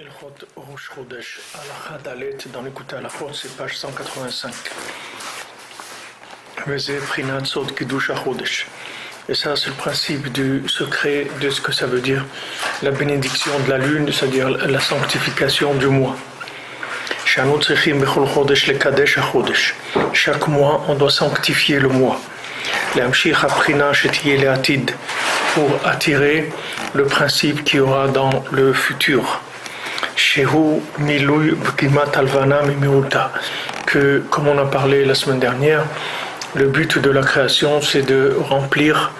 Ilchot Rosh Chodesh, Halakha Dalet, dans l'écoute à la faute, c'est page 185. Vezeh Prinat Sod Kiddush HaChodesh. Et ça, c'est le principe du secret de ce que ça veut dire la bénédiction de la lune, c'est-à-dire la sanctification du mois. Shanu Tzrichim Bechol Chodesh Lekadesh HaChodesh. Chaque mois, on doit sanctifier le mois. L'Amshich HaPrina Shetiye Le'atid, pour attirer le principe qu'il y aura dans le futur. Shehu Milui Bkimat Alvana Mimiuta, que, comme on a parlé la semaine dernière, le but de la création, c'est de remplir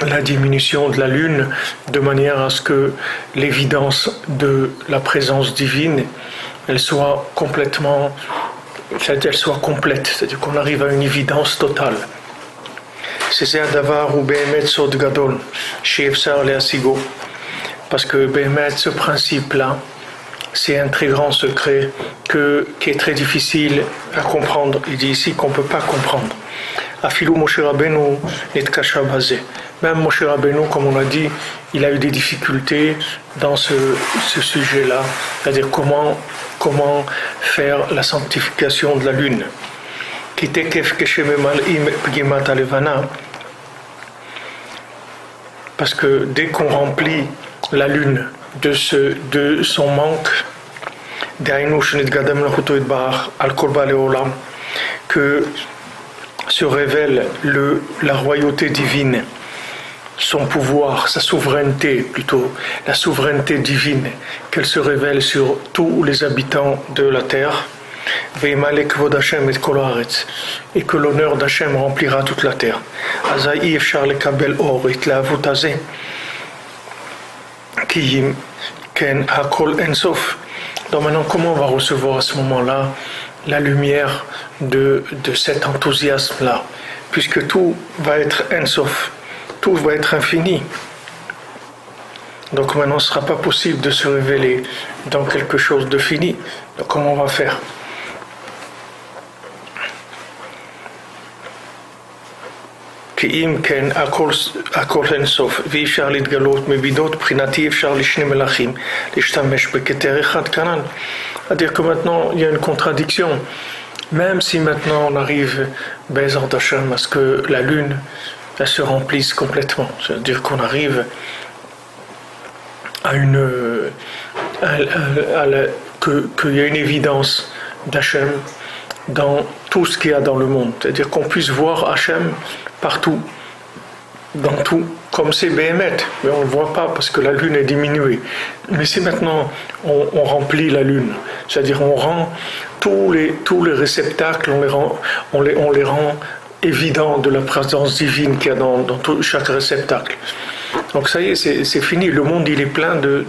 la diminution de la lune de manière à ce que l'évidence de la présence divine, elle soit complètement, elle soit complète, c'est-à-dire qu'on arrive à une évidence totale. C'est un davar ou behemet sod gadol, she'efsar le'asigo. Parce que behemet, ce principe-là, c'est un très grand secret qui est très difficile à comprendre. Il dit ici qu'on ne peut pas comprendre. Afilou Moshe Rabbeinu netkasha bazeh. Même Moshe Rabbeinu, comme on a dit, il a eu des difficultés dans ce sujet-là, c'est-à-dire comment faire la sanctification de la lune. Parce que dès qu'on remplit la lune de son manque, que se révèle la royauté divine, son pouvoir, sa souveraineté plutôt, la souveraineté divine, qu'elle se révèle sur tous les habitants de la terre, et que l'honneur d'Hachem remplira toute la terre. Donc maintenant, comment on va recevoir à ce moment-là la lumière de cet enthousiasme-là, puisque tout va être Ensof, tout va être infini. Donc maintenant, ce ne sera pas possible de se révéler dans quelque chose de fini. Donc comment on va faire? הכל אינסוף, ואי אפשר להתגלות מבידות, מבחינתי אפשר לשני מלאכים להשתמש בכתר אחד כנ"ל. C'est-à-dire que maintenant, il y a une contradiction. Même si maintenant on arrive, Be'ezrat Hashem, à ce que la lune, elle se remplisse complètement. C'est-à-dire qu'on arrive à qu'il y a une évidence d'Hachem dans tout ce qu'il y a dans le monde. C'est-à-dire qu'on puisse voir Hachem partout, dans tout, comme c'est Béhémet, mais on ne le voit pas parce que la lune est diminuée. Mais si maintenant on remplit la lune, c'est-à-dire on rend tous les réceptacles, on les rend évidents de la présence divine qu'il y a dans chaque réceptacle. Donc ça y est, c'est fini. Le monde, il est plein de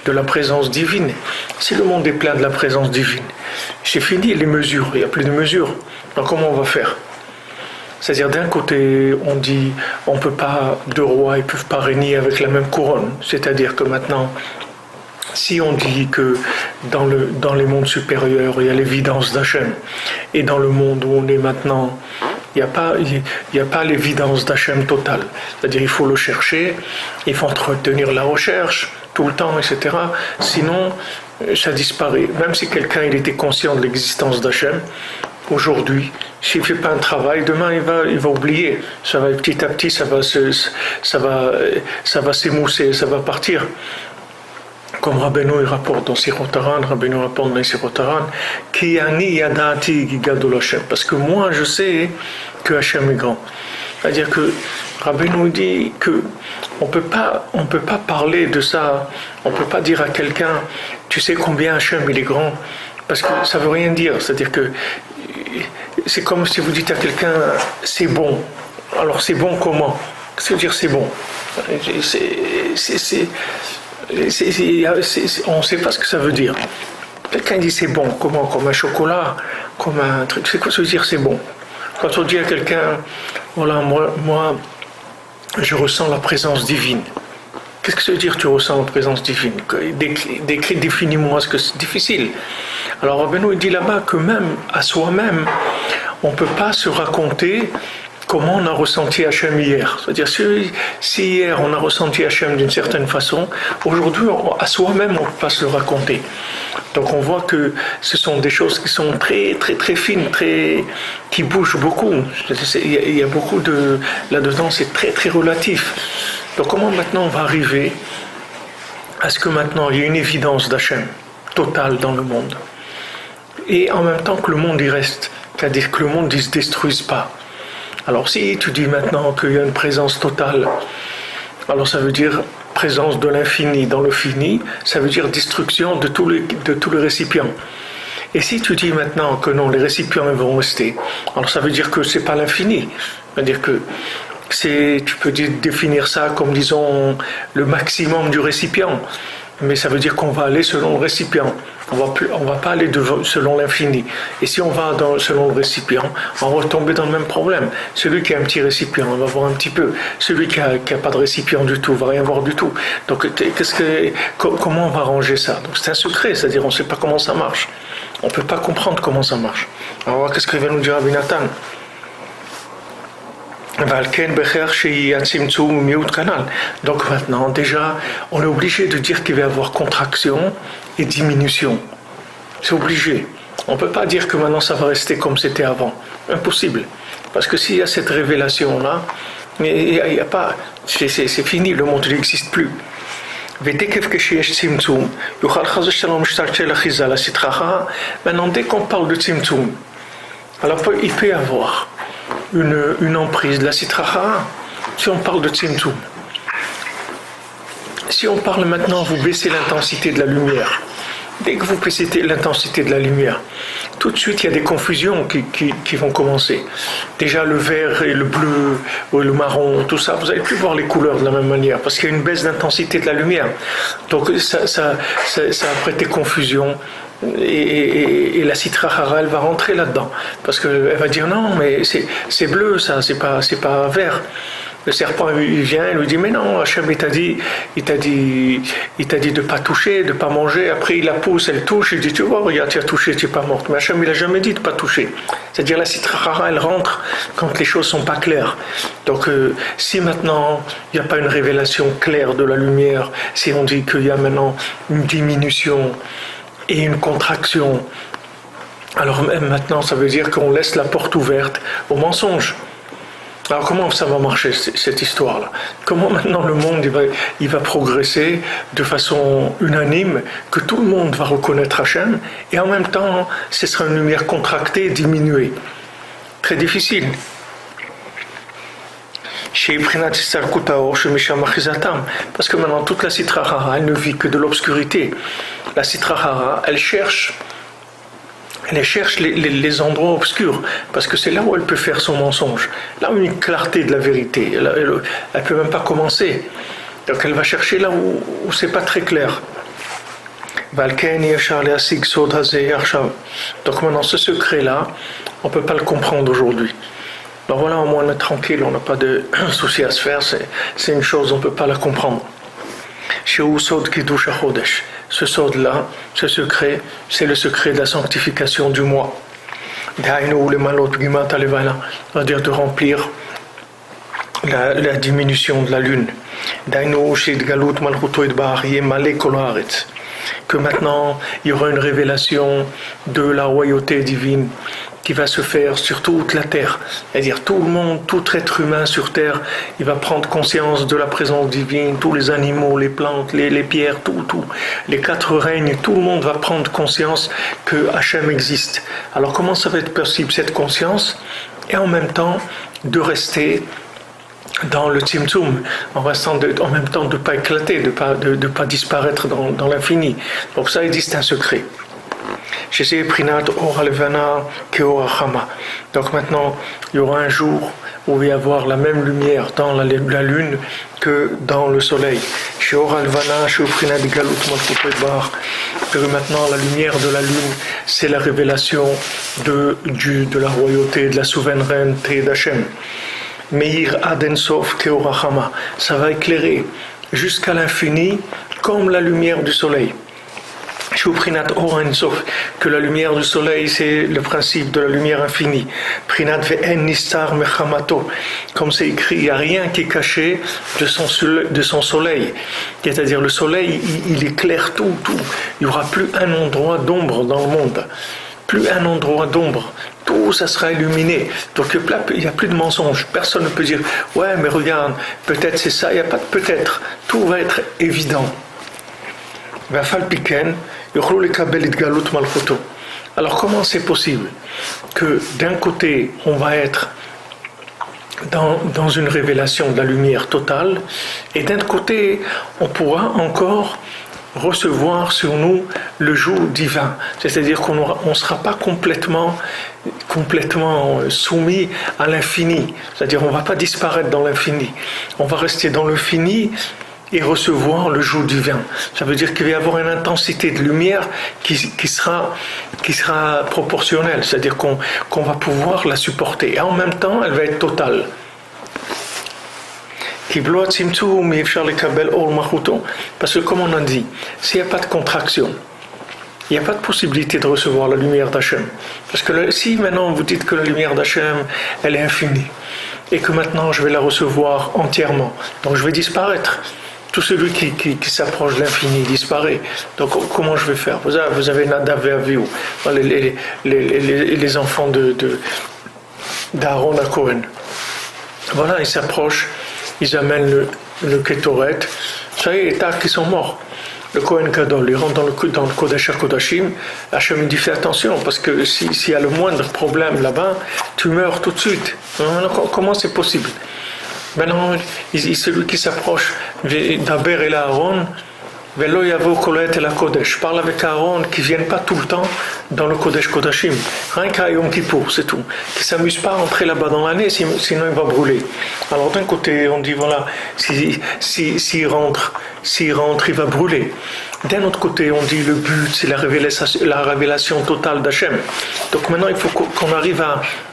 la présence divine. Si le monde est plein de la présence divine, c'est fini les mesures, il n'y a plus de mesures. Donc comment on va faire? C'est-à-dire d'un côté, on dit on peut pas, deux rois, ils ne peuvent pas régner avec la même couronne. C'est-à-dire que maintenant, si on dit que dans les mondes supérieurs, il y a l'évidence d'Hachem, et dans le monde où on est maintenant, il n'y a pas l'évidence d'Hachem totale. C'est-à-dire il faut le chercher, il faut entretenir la recherche tout le temps, etc. Sinon, ça disparaît. Même si quelqu'un il était conscient de l'existence d'Hachem, aujourd'hui, s'il ne fait pas un travail, demain il va oublier. Ça va petit à petit, ça va s'émousser, ça va partir. Comme Rabbeinu il rapporte dans Sirot Haran, Rabbeinu rapporte dans Sirot Haran, Ki ani yadati gadol Hashem, parce que moi je sais que Hashem est grand. C'est-à-dire que Rabbeinu dit que on peut pas parler de ça, on peut pas dire à quelqu'un, tu sais combien Hashem il est grand, parce que ça veut rien dire. C'est-à-dire que c'est comme si vous dites à quelqu'un, c'est bon. Alors c'est bon comment? Qu'est-ce que veut dire c'est bon? On ne sait pas ce que ça veut dire. Quelqu'un dit c'est bon, comment? Comme un chocolat, comme un truc. C'est quoi ça veut dire c'est bon? Quand on dit à quelqu'un, voilà, moi, je ressens la présence divine. Qu'est-ce que ça veut dire tu ressens la présence divine? Décris, définis-moi, ce que c'est difficile. Alors Rabbeinu dit là-bas que même à soi-même, on ne peut pas se raconter comment on a ressenti Hachem hier. C'est-à-dire, si hier on a ressenti Hachem d'une certaine façon, aujourd'hui, à soi-même, on ne peut pas se le raconter. Donc on voit que ce sont des choses qui sont très, très, très fines, qui bougent beaucoup. Il y a beaucoup de... Là-dedans, c'est très, très relatif. Donc comment maintenant on va arriver à ce que maintenant il y ait une évidence d'Hachem totale dans le monde, et en même temps que le monde y reste, c'est-à-dire que le monde ne se détruise pas. Alors si tu dis maintenant qu'il y a une présence totale, alors ça veut dire présence de l'infini dans le fini, ça veut dire destruction de tous les récipients. Et si tu dis maintenant que non, les récipients vont rester, alors ça veut dire que c'est pas l'infini, c'est-à-dire que tu peux définir ça comme, disons, le maximum du récipient, mais ça veut dire qu'on va aller selon le récipient. On va pas aller selon l'infini. Et si on va selon le récipient, on va tomber dans le même problème. Celui qui a un petit récipient, on va voir un petit peu. Celui qui a pas de récipient du tout, va rien voir du tout. Donc, comment on va ranger ça? Donc, c'est un secret, c'est-à-dire on ne sait pas comment ça marche. On ne peut pas comprendre comment ça marche. Alors, qu'est-ce que va nous dire Rabbi Nathan? Donc maintenant, déjà, on est obligé de dire qu'il va y avoir contraction et diminution. C'est obligé. On ne peut pas dire que maintenant ça va rester comme c'était avant. Impossible. Parce que s'il y a cette révélation-là, il y a pas, c'est fini, le monde n'existe plus. Maintenant, dès qu'on parle de Tzimtzum, alors il peut y avoir une emprise de la Sitra Achara, si on parle de Tzimtzum. Si on parle maintenant, vous baissez l'intensité de la lumière. Dès que vous baissez l'intensité de la lumière, tout de suite il y a des confusions qui vont commencer. Déjà le vert et le bleu, ou le marron, tout ça, vous n'allez plus voir les couleurs de la même manière, parce qu'il y a une baisse d'intensité de la lumière. Donc ça va prêter confusion. Et la Sitra Achara, elle va rentrer là-dedans, parce qu'elle va dire non, mais c'est bleu ça, c'est pas vert. Le serpent il vient, il lui dit mais non, Hachem il t'a dit de pas toucher, de pas manger. Après il la pousse, elle touche, il dit tu vois, regarde, tu as touché, tu es pas morte. Mais Hachem il a jamais dit de pas toucher. C'est-à-dire la Sitra Achara, elle rentre quand les choses sont pas claires. Donc si maintenant il n'y a pas une révélation claire de la lumière, si on dit qu'il y a maintenant une diminution et une contraction, alors maintenant ça veut dire qu'on laisse la porte ouverte au mensonge. Alors comment ça va marcher cette histoire-là? Comment maintenant le monde il va progresser de façon unanime, que tout le monde va reconnaître Hachem, et en même temps ce sera une lumière contractée, diminuée? Très difficile. Parce que maintenant toute la Sitra Achara, elle ne vit que de l'obscurité. La Sitra Achara, elle cherche les endroits obscurs, parce que c'est là où elle peut faire son mensonge, là où une clarté de la vérité, elle ne peut même pas commencer. Donc elle va chercher là où c'est pas très clair. Donc maintenant ce secret-là, on ne peut pas le comprendre aujourd'hui. Alors voilà, au moins on est tranquille, on n'a pas de souci à se faire, c'est une chose, on ne peut pas la comprendre. Ce sod-là, ce secret, c'est le secret de la sanctification du mois. C'est-à-dire de remplir la diminution de la lune. Que maintenant, il y aura une révélation de la royauté divine qui va se faire sur toute la terre. C'est-à-dire tout le monde, tout être humain sur terre, il va prendre conscience de la présence divine, tous les animaux, les plantes, les pierres, tout. Les quatre règnes, tout le monde va prendre conscience que Hachem existe. Alors comment ça va être possible cette conscience, et en même temps de rester dans le Tzimtzum, en même temps de ne pas éclater, de pas disparaître dans l'infini. Donc ça existe un secret. Donc maintenant, il y aura un jour où il va y avoir la même lumière dans la lune que dans le soleil. Que maintenant, la lumière de la lune, c'est la révélation de la royauté, de la souveraineté d'Hachem. Meir Adensov Keorachama, ça va éclairer jusqu'à l'infini comme la lumière du soleil. Prinat Or Ein Sof, que la lumière du soleil c'est le principe de la lumière infinie. Prinat Ve'en Nistar Mechamato, comme c'est écrit, il n'y a rien qui est caché de son soleil. C'est-à-dire le soleil, il éclaire tout. Il n'y aura plus un endroit d'ombre dans le monde. Plus un endroit d'ombre. Tout ça sera illuminé. Donc il n'y a plus de mensonges. Personne ne peut dire ouais mais regarde, peut-être c'est ça, il n'y a pas de peut-être. Tout va être évident. Alors comment c'est possible que d'un côté on va être dans une révélation de la lumière totale et d'un côté on pourra encore recevoir sur nous le jour divin, c'est-à-dire qu'on ne sera pas complètement soumis à l'infini, c'est-à-dire on ne va pas disparaître dans l'infini, on va rester dans le fini et recevoir le jour divin. Ça veut dire qu'il va y avoir une intensité de lumière qui sera proportionnelle, c'est-à-dire qu'on va pouvoir la supporter et en même temps elle va être totale. Parce que comme on a dit, s'il n'y a pas de contraction, il n'y a pas de possibilité de recevoir la lumière d'Hachem. Parce que si maintenant vous dites que la lumière d'Hachem, elle est infinie, et que maintenant je vais la recevoir entièrement, donc je vais disparaître. Tout celui qui s'approche de l'infini disparaît. Donc comment je vais faire? Vous avez Nadav et Avihu, les enfants d'Aaron à Cohen. Voilà, ils s'approchent, ils amènent le Kétoret, ça y est, tac, ils sont morts. Le Kohen Gadol, il rentre dans le Kodesh HaKodashim, Hachem il dit fais attention, parce que s'il y a le moindre problème là-bas, tu meurs tout de suite. Comment c'est possible? Maintenant, celui qui s'approche d'Aber et Aaron, Velo Yavo Kolet et la Kodesh, parle avec Aaron qui ne viennent pas tout le temps dans le Kodesh Kodashim, rien qu'à Yom Kippour, c'est tout, qui ne s'amuse pas à entrer là-bas dans l'année, sinon il va brûler. Alors d'un côté, on dit voilà, s'il rentre, il va brûler. D'un autre côté, on dit le but, c'est la révélation totale d'Hachem. Donc maintenant, il faut qu'on arrive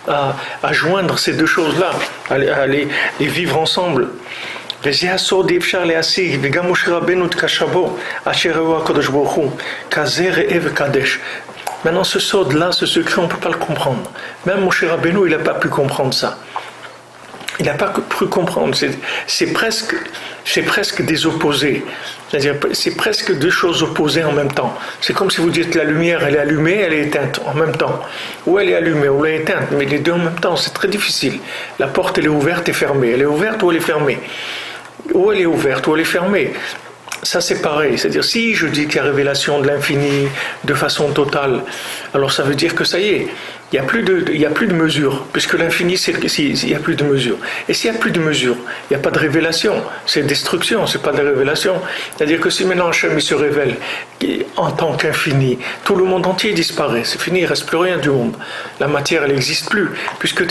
à joindre ces deux choses-là, à les vivre ensemble. וזה הסוד אי אפשר להשיג, וגם משה רבנו תקשבו, אשר ראו הקדוש ברוך הוא, כזה ראה וקדש. Maintenant, ce sod-là, ce secret, on ne peut pas le comprendre. Même Moshe Rabbeinu, il n'a pas pu comprendre ça. Il n'a pas pu comprendre. C'est presque des opposés. C'est-à-dire, c'est presque deux choses opposées en même temps. C'est comme si vous dites la lumière, elle est allumée, elle est éteinte en même temps. Ou elle est allumée, ou elle est éteinte. Mais les deux en même temps, c'est très difficile. La porte, elle est ouverte et fermée. Elle est ouverte ou elle est fermée. Ou elle est ouverte, ou elle est fermée. Ça c'est pareil, c'est-à-dire si je dis qu'il y a révélation de l'infini de façon totale, alors ça veut dire que ça y est, il n'y a plus de mesure, puisque l'infini il n'y a plus de mesure. Et s'il n'y a plus de mesure, il n'y a pas de révélation, c'est destruction, c'est pas de révélation. C'est-à-dire que si maintenant Hachem il se révèle en tant qu'infini, tout le monde entier disparaît, c'est fini, il ne reste plus rien du monde. La matière elle n'existe plus, puisque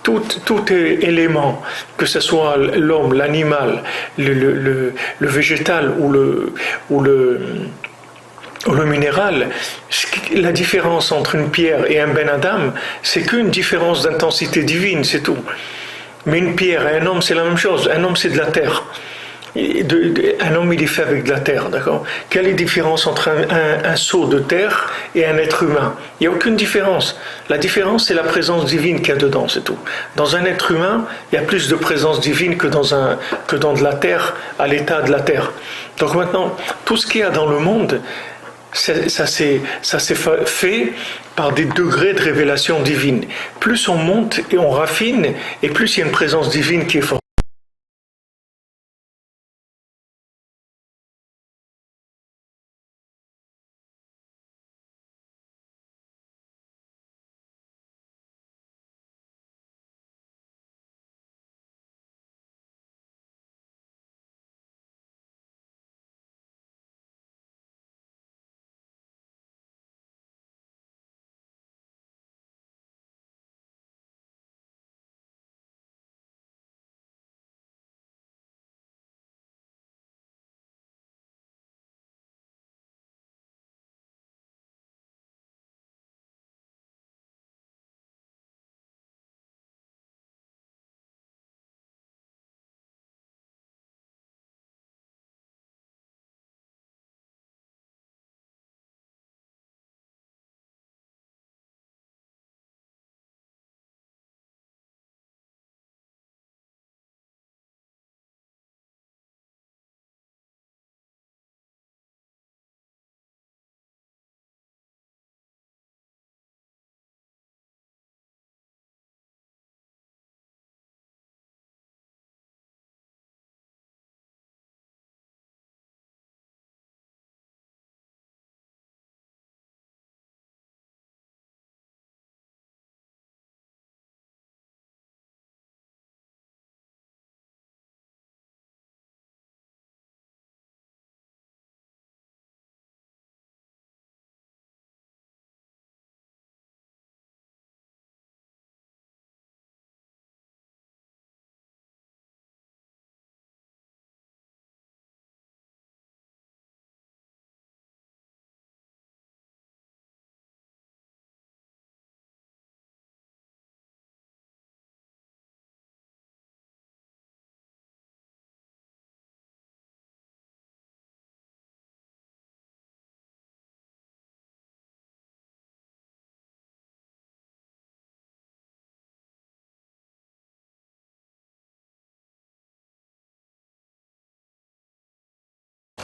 tout élément, que ce soit l'homme, l'animal, le végétal ou le minéral, la différence entre une pierre et un Ben Adam, c'est qu'une différence d'intensité divine, c'est tout. Mais une pierre et un homme, c'est la même chose. Un homme, c'est de la terre. Un homme, il est fait avec de la terre, d'accord? Quelle est la différence entre un seau de terre et un être humain? Il n'y a aucune différence. La différence, c'est la présence divine qu'il y a dedans, c'est tout. Dans un être humain, il y a plus de présence divine que dans de la terre, à l'état de la terre. Donc maintenant, tout ce qu'il y a dans le monde, ça s'est fait par des degrés de révélation divine. Plus on monte et on raffine, et plus il y a une présence divine qui est forte.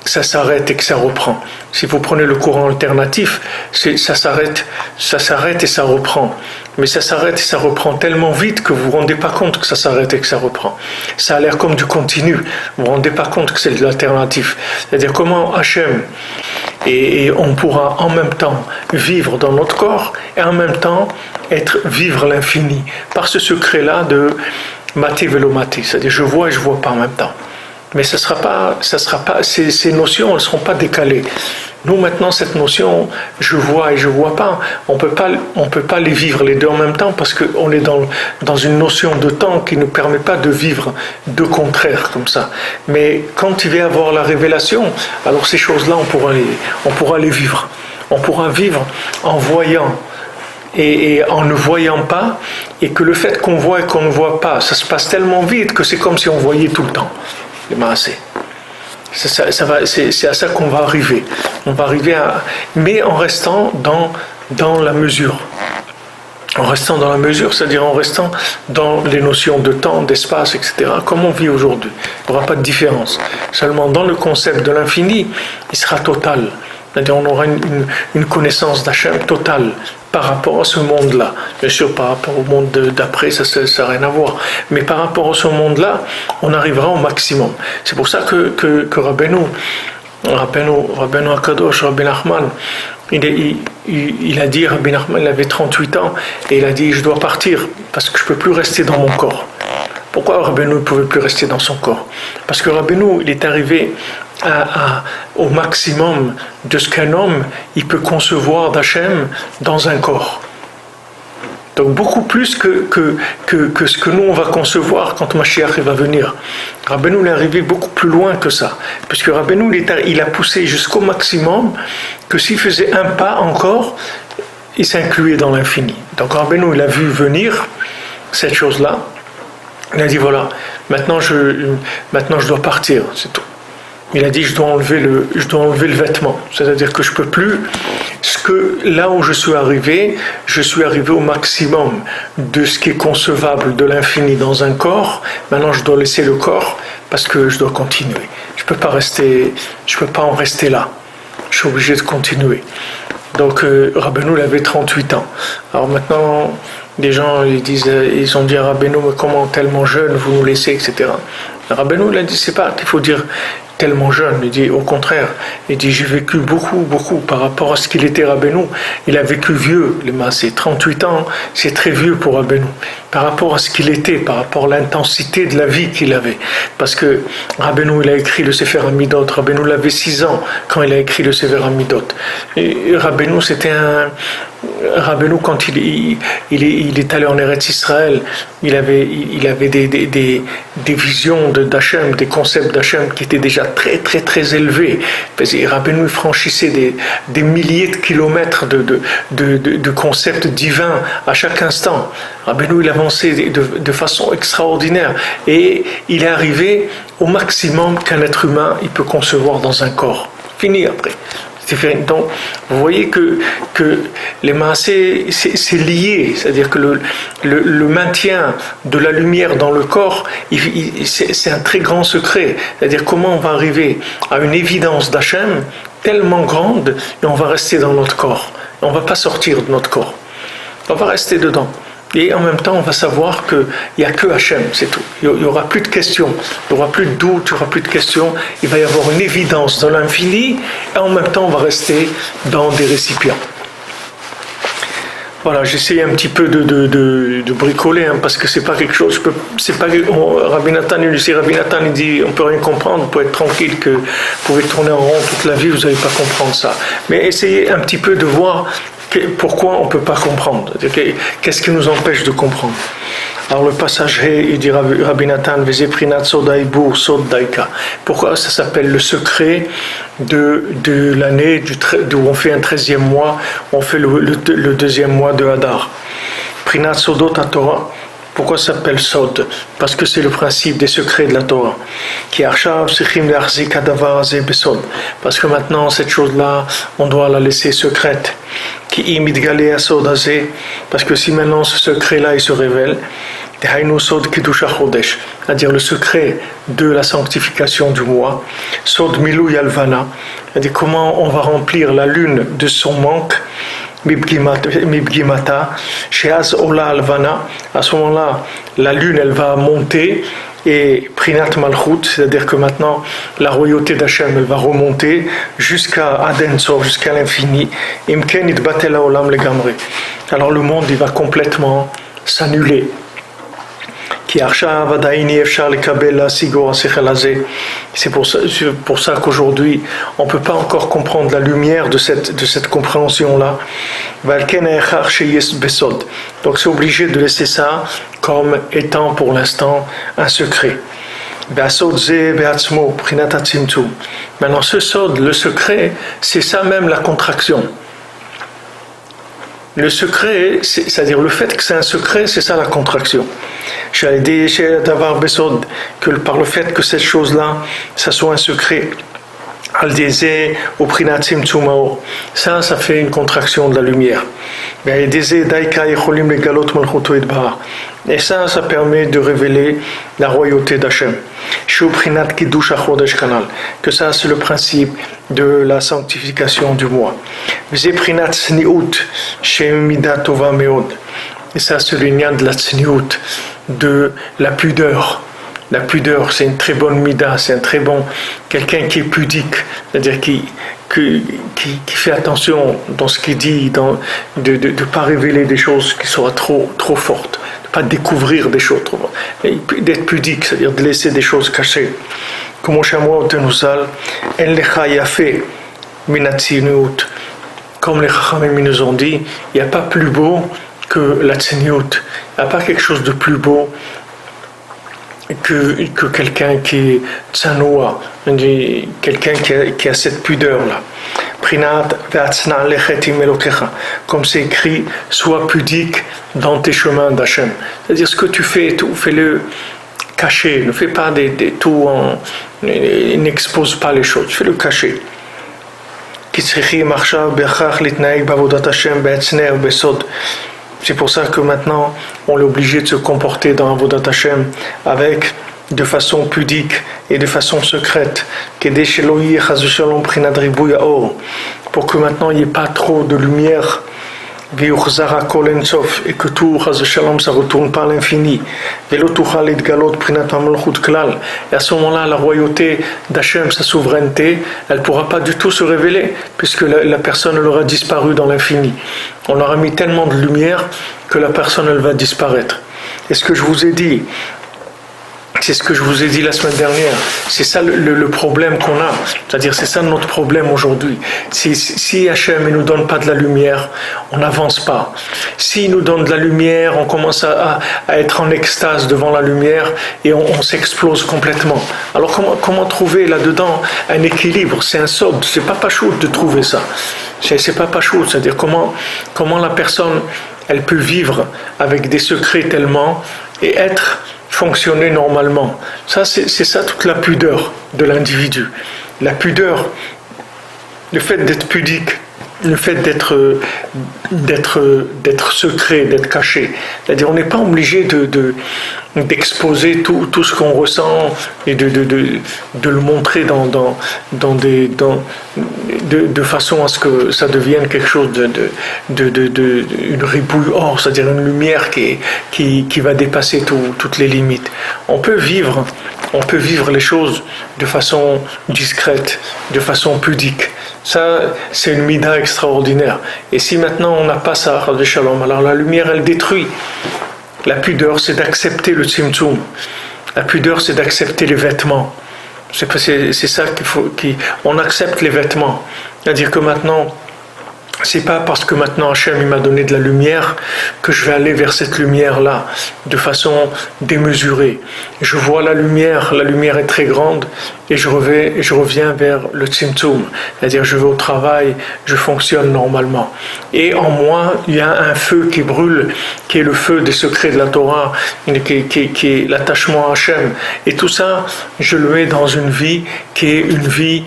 ça s'arrête et que ça reprend. Si vous prenez le courant alternatif, ça s'arrête et ça reprend. Mais ça s'arrête et ça reprend tellement vite que vous ne vous rendez pas compte que ça s'arrête et que ça reprend. Ça a l'air comme du continu. Vous ne vous rendez pas compte que c'est de l'alternatif. C'est-à-dire comment Hachem, et on pourra en même temps vivre dans notre corps et en même temps vivre l'infini. Par ce secret-là de Maté Velomati. C'est-à-dire je vois et je ne vois pas en même temps. Mais ça sera pas, ces notions, elles ne seront pas décalées. Nous, maintenant, cette notion, je vois et je ne vois pas, on peut pas les vivre les deux en même temps parce qu'on est dans une notion de temps qui ne permet pas de vivre deux contraires comme ça. Mais quand il va y avoir la révélation, alors ces choses-là, on pourra les vivre. On pourra vivre en voyant et en ne voyant pas, et que le fait qu'on voit et qu'on ne voit pas, ça se passe tellement vite que c'est comme si on voyait tout le temps. Les maasé. C'est à ça qu'on va arriver. On va arriver mais en restant dans la mesure. En restant dans la mesure, c'est-à-dire en restant dans les notions de temps, d'espace, etc., comme on vit aujourd'hui. Il n'y aura pas de différence. Seulement dans le concept de l'infini, il sera total. C'est-à-dire on aura une connaissance d'Hachem totale par rapport à ce monde-là. Bien sûr, par rapport au monde d'après, ça n'a rien à voir. Mais par rapport à ce monde-là, on arrivera au maximum. C'est pour ça que Rabbeinu Akadosh, Rabbi Nachman, il a dit, Rabbi Nachman, il avait 38 ans, et il a dit, je dois partir, parce que je ne peux plus rester dans mon corps. Pourquoi Rabbeinu ne pouvait plus rester dans son corps? Parce que Rabbeinu, il est arrivé au maximum de ce qu'un homme il peut concevoir d'Hachem dans un corps. Donc beaucoup plus que ce que nous on va concevoir quand Mashiach va venir. Rabbeinu est arrivé beaucoup plus loin que ça, puisque Rabbeinu il a poussé jusqu'au maximum que s'il faisait un pas encore, il s'incluait dans l'infini. Donc Rabbeinu il a vu venir cette chose-là. Il a dit voilà, maintenant je dois partir, c'est tout. Il a dit je dois enlever le vêtement, c'est-à-dire que je peux plus. Là où je suis arrivé au maximum de ce qui est concevable de l'infini dans un corps. Maintenant je dois laisser le corps parce que je dois continuer. Je peux pas en rester là. Je suis obligé de continuer. Donc Rabbeinu il avait 38 ans. Alors maintenant des gens ils ont dit à Rabbeinu mais comment tellement jeune vous nous laissez, etc. Rabbeinu il a dit c'est pas qu'il faut dire tellement jeune, il dit au contraire, il dit j'ai vécu beaucoup par rapport à ce qu'il était Rabbeinu, il a vécu vieux, c'est 38 ans, c'est très vieux pour Rabbeinu, par rapport à ce qu'il était, par rapport à l'intensité de la vie qu'il avait, parce que Rabbeinu il a écrit le Sefer Hamidot, Rabbeinu il avait 6 ans quand il a écrit le Sefer Hamidot, et Rabbeinu Rabbeinu quand il est allé en Eretz Israël, il avait des visions d'Hachem, des concepts d'Hachem qui étaient déjà très très très élevés. Rabbeinu franchissait des milliers de kilomètres de concepts divins à chaque instant. Rabbeinu il avançait de façon extraordinaire et il est arrivé au maximum qu'un être humain il peut concevoir dans un corps. Fini après. Donc, vous voyez que les maasé, c'est lié, c'est-à-dire que le maintien de la lumière dans le corps, c'est un très grand secret. C'est-à-dire comment on va arriver à une évidence d'Hachem tellement grande et on va rester dans notre corps. On ne va pas sortir de notre corps. On va rester dedans. Et en même temps, on va savoir qu'il n'y a que Hachem, c'est tout. Il n'y aura plus de questions, il n'y aura plus de doute, il n'y aura plus de questions. Il va y avoir une évidence dans l'infini, et en même temps, on va rester dans des récipients. Voilà, j'essaie un petit peu de bricoler, parce que c'est pas quelque chose. Rabbi Nathan, il dit, on peut rien comprendre, on peut être tranquille, que vous pouvez tourner en rond toute la vie, vous n'allez pas comprendre ça. Mais essayez un petit peu de voir. Pourquoi on ne peut pas comprendre? Qu'est-ce qui nous empêche de comprendre? Alors le passage il dit Rabbi Nathan, pourquoi ça s'appelle le secret de l'année où on fait un 13e mois, on fait le deuxième mois de Hadar. Prinat Sodot Torah. Pourquoi ça s'appelle Sod? Parce que c'est le principe des secrets de la Torah. Parce que maintenant, cette chose-là, on doit la laisser secrète. Parce que si maintenant ce secret-là, il se révèle, c'est-à-dire le secret de la sanctification du mois, Sod Milou Yalvana, c'est-à-dire comment on va remplir la lune de son manque, Mibgimata, Sheaz Ola Alvana, à ce moment-là, la lune elle va monter, et Prinat Malchut, c'est-à-dire que maintenant la royauté d'Hachem elle va remonter jusqu'à Aden Sof, jusqu'à l'infini. Imken Itbatel Haolam Legamre. Alors le monde il va complètement s'annuler. C'est pour ça qu'aujourd'hui, on ne peut pas encore comprendre la lumière de cette compréhension-là. Donc c'est obligé de laisser ça comme étant pour l'instant un secret. Maintenant ce sod, le secret, c'est ça même la contraction. Le secret, c'est-à-dire le fait que c'est un secret, c'est ça la contraction. J'allais dire d'avoir besod, que par le fait que cette chose-là, ça soit un secret, ça fait une contraction de la lumière. Et ça permet de révéler la royauté d'Hachem. Que ça, c'est le principe de la sanctification du mois. Et ça, c'est l'union de la tsniout, de la pudeur. La pudeur, c'est une très bonne mida, c'est un très bon, quelqu'un qui est pudique, c'est-à-dire qui fait attention dans ce qu'il dit, de ne pas révéler des choses qui soient trop fortes, de ne pas découvrir des choses trop fortes, d'être pudique, c'est-à-dire de laisser des choses cachées. Comme les Chachamim nous ont dit, il n'y a pas plus beau que la tsniout, il n'y a pas quelque chose de plus beau que quelqu'un qui est tsanoua, quelqu'un qui a cette pudeur-là. Comme c'est écrit, sois pudique dans tes chemins d'Hachem. C'est-à-dire ce que tu fais, tout, fais-le caché, ne fais pas tout n'expose pas les choses, fais-le caché. C'est pour ça que maintenant, on est obligé de se comporter dans Avodat Hashem de façon pudique et de façon secrète. Pour que maintenant, il n'y ait pas trop de lumière. Et que tout, ça retourne par l'infini. Et à ce moment-là, la royauté d'Hachem, sa souveraineté, elle ne pourra pas du tout se révéler, puisque la personne elle aura disparu dans l'infini. On aura mis tellement de lumière que la personne elle va disparaître. Et ce que je vous ai dit, c'est ce que je vous ai dit la semaine dernière. C'est ça le problème qu'on a. C'est-à-dire, c'est ça notre problème aujourd'hui. Si Hachem ne nous donne pas de la lumière, on n'avance pas. S'il nous donne de la lumière, on commence à être en extase devant la lumière et on s'explose complètement. Alors comment trouver là-dedans un équilibre? C'est un sod. C'est pas pachout de trouver ça. C'est pas pachout. C'est-à-dire comment la personne elle peut vivre avec des secrets tellement et fonctionner normalement. Ça, c'est ça toute la pudeur de l'individu. La pudeur, le fait d'être pudique, le fait d'être secret, d'être caché. C'est-à-dire, on n'est pas obligé d'exposer tout ce qu'on ressent et de le montrer de façon à ce que ça devienne quelque chose une ribouille or, c'est-à-dire une lumière qui va dépasser toutes les limites. On peut vivre les choses de façon discrète, de façon pudique. Ça, c'est une mida extraordinaire. Et si maintenant on n'a pas ça, alors la lumière, elle détruit. La pudeur, c'est d'accepter le tzimtzum. La pudeur, c'est d'accepter les vêtements. C'est ça on accepte les vêtements. C'est-à-dire que maintenant, c'est pas parce que maintenant Hachem il m'a donné de la lumière que je vais aller vers cette lumière-là de façon démesurée. Je vois la lumière est très grande et je reviens vers le tzimtzum. C'est-à-dire je vais au travail, je fonctionne normalement. Et en moi, il y a un feu qui brûle, qui est le feu des secrets de la Torah, qui est l'attachement à Hachem. Et tout ça, je le mets dans une vie qui est une vie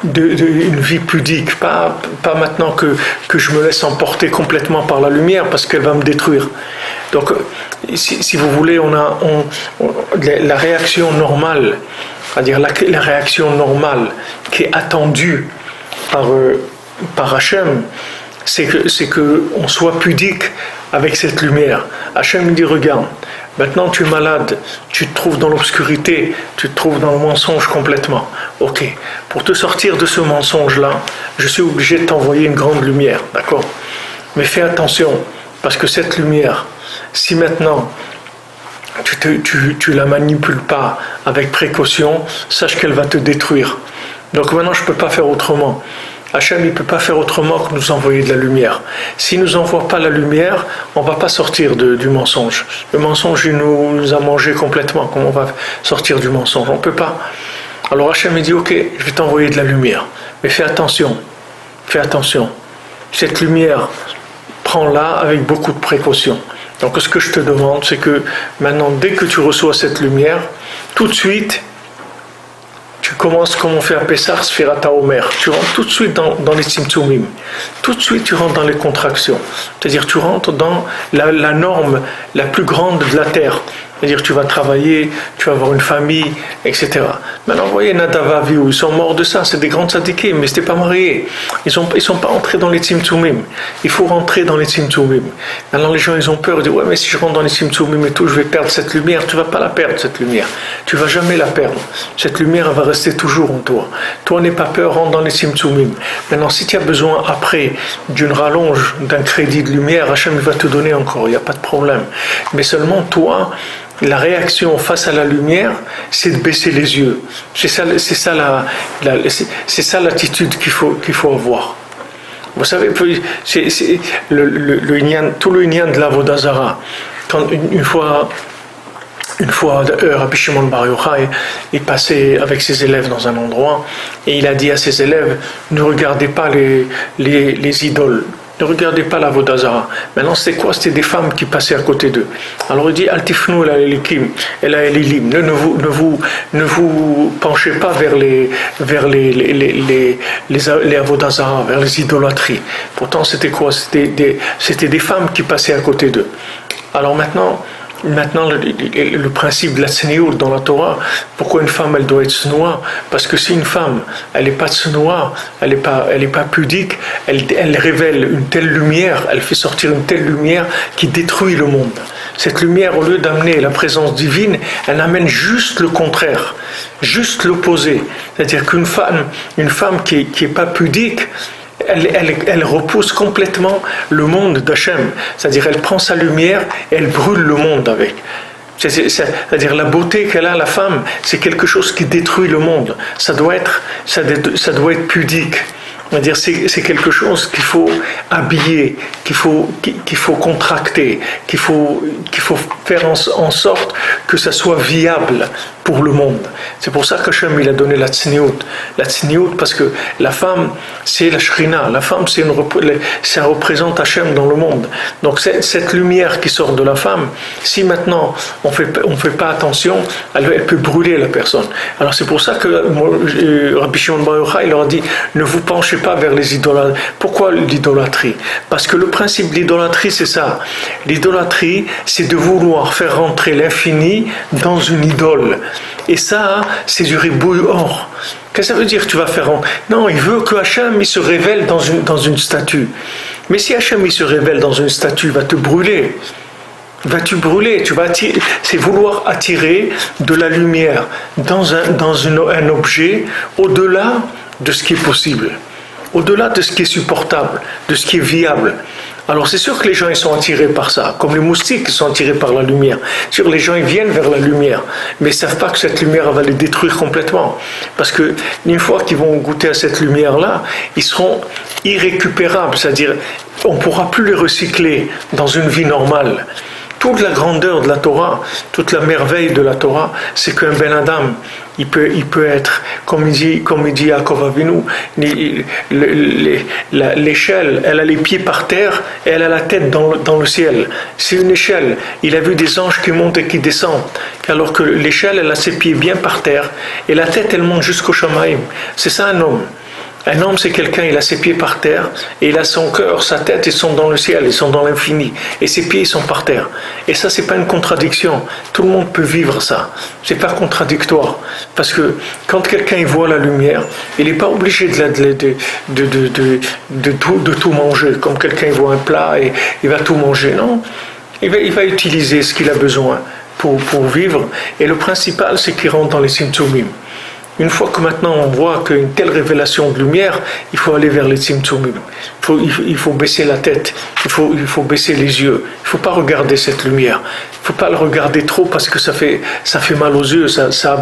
une vie pudique, pas maintenant que je me laisse emporter complètement par la lumière parce qu'elle va me détruire. Donc si vous voulez, la réaction normale, c'est-à-dire la réaction normale qui est attendue par Hachem, c'est que on soit pudique avec cette lumière. Hachem dit, regarde, maintenant tu es malade, tu te trouves dans l'obscurité, tu te trouves dans le mensonge complètement. Ok, pour te sortir de ce mensonge-là, je suis obligé de t'envoyer une grande lumière, d'accord? Mais fais attention, parce que cette lumière, si maintenant tu la manipules pas avec précaution, sache qu'elle va te détruire. Donc maintenant je ne peux pas faire autrement. Hachem ne peut pas faire autrement que nous envoyer de la lumière. S'il ne nous envoie pas la lumière, on ne va pas sortir du mensonge. Le mensonge, il nous a mangé complètement. Comment on va sortir du mensonge? On ne peut pas. Alors Hachem dit, ok, je vais t'envoyer de la lumière. Mais fais attention. Fais attention. Cette lumière, prends-la avec beaucoup de précaution. Donc ce que je te demande, c'est que maintenant, dès que tu reçois cette lumière, tout de suite, tu commences comme on fait à Pessah, Sfirata Omer. Tu rentres tout de suite dans les Tzimtzumim. Tout de suite, tu rentres dans les contractions. C'est-à-dire, tu rentres dans la norme la plus grande de la terre. C'est-à-dire, tu vas travailler, tu vas avoir une famille, etc. Maintenant, vous voyez, Nadav Avihu, ils sont morts de ça, c'est des grands tzadikim, mais ils n'étaient pas mariés. Ils sont pas entrés dans les Tzimtzumim. Il faut rentrer dans les Tzimtzumim. Maintenant, les gens, ils ont peur, ils disent, ouais, mais si je rentre dans les Tzimtzumim et tout, je vais perdre cette lumière. Tu ne vas pas la perdre, cette lumière. Tu ne vas jamais la perdre. Cette lumière, elle va rester toujours en toi. Toi, n'aie pas peur, rentre dans les Tzimtzumim. Maintenant, si tu as besoin, après, d'une rallonge, d'un crédit de lumière, Hachem va te donner encore, il n'y a pas de problème. Mais seulement, toi, la réaction face à la lumière, c'est de baisser les yeux. C'est ça l'attitude qu'il faut avoir. Vous savez, c'est tout le inyan de l'Avodah Zara. Quand une fois, Rabbi Shimon Bar Yochai est passé avec ses élèves dans un endroit et il a dit à ses élèves, ne regardez pas les idoles. Ne regardez pas la Avodah Zara. Maintenant, c'était quoi? C'était des femmes qui passaient à côté d'eux. Alors il dit, Altifnu el Elikim, el Elilim. Ne vous penchez pas vers les Avodah Zara, vers les idolâtries. Pourtant, c'était quoi? C'était des femmes qui passaient à côté d'eux. Alors maintenant, le principe de la tsniout dans la Torah, pourquoi une femme elle doit être tsnoua? Parce que si une femme elle n'est pas tsnoua, elle n'est pas pudique, elle révèle une telle lumière, elle fait sortir une telle lumière qui détruit le monde. Cette lumière, au lieu d'amener la présence divine, elle amène juste le contraire, juste l'opposé. C'est-à-dire qu'une femme qui est pas pudique, elle repousse complètement le monde d'Hachem. C'est-à-dire elle prend sa lumière et elle brûle le monde avec. C'est-à-dire la beauté qu'elle a, la femme, c'est quelque chose qui détruit le monde. Ça doit être pudique. C'est-à-dire c'est quelque chose qu'il faut habiller, qu'il faut contracter, qu'il faut faire en sorte que ça soit viable pour le monde. C'est pour ça qu'Hachem il a donné la tsniout. La tsniout parce que la femme c'est la shrina. La femme ça représente Hachem dans le monde. Donc cette lumière qui sort de la femme, si maintenant on fait pas attention, elle peut brûler la personne. Alors c'est pour ça que Rabbi Shimon Bar Yochai il leur a dit, ne vous penchez pas vers les idolâtries. Pourquoi l'idolâtrie? Parce que le principe de l'idolâtrie, c'est ça. L'idolâtrie, c'est de vouloir faire rentrer l'infini dans une idole. Et ça, c'est du ribouille or. Qu'est-ce que ça veut dire tu vas faire rentrer? Non, il veut que Hachem il se révèle dans une statue. Mais si Hachem il se révèle dans une statue, il va te brûler. Vas-tu brûler? C'est vouloir attirer de la lumière dans un objet au-delà de ce qui est possible. Au-delà de ce qui est supportable, de ce qui est viable. Alors c'est sûr que les gens ils sont attirés par ça, comme les moustiques qui sont attirés par la lumière. C'est sûr, les gens ils viennent vers la lumière, mais ils ne savent pas que cette lumière va les détruire complètement. Parce que une fois qu'ils vont goûter à cette lumière-là, ils seront irrécupérables, c'est-à-dire on ne pourra plus les recycler dans une vie normale. Toute la grandeur de la Torah, toute la merveille de la Torah, c'est qu'un Ben Adam, il peut être, comme il dit Yaakov Avinu, l'échelle, elle a les pieds par terre et elle a la tête dans le ciel. C'est une échelle. Il a vu des anges qui montent et qui descendent, alors que l'échelle, elle a ses pieds bien par terre et la tête, elle monte jusqu'au Shamaïm. C'est ça un homme. Un homme, c'est quelqu'un, il a ses pieds par terre, et il a son cœur, sa tête, ils sont dans le ciel, ils sont dans l'infini, et ses pieds, ils sont par terre. Et ça, c'est pas une contradiction. Tout le monde peut vivre ça. C'est pas contradictoire. Parce que quand quelqu'un il voit la lumière, il n'est pas obligé de tout manger. Comme quelqu'un il voit un plat et il va tout manger. Non, il va utiliser ce qu'il a besoin pour vivre. Et le principal, c'est qu'il rentre dans les Tzimtzumim. Une fois que maintenant on voit qu'une telle révélation de lumière, il faut aller vers les Tzimtzumim. Il faut baisser la tête, il faut baisser les yeux. Il ne faut pas regarder cette lumière. Il ne faut pas le regarder trop parce que ça fait mal aux yeux, ça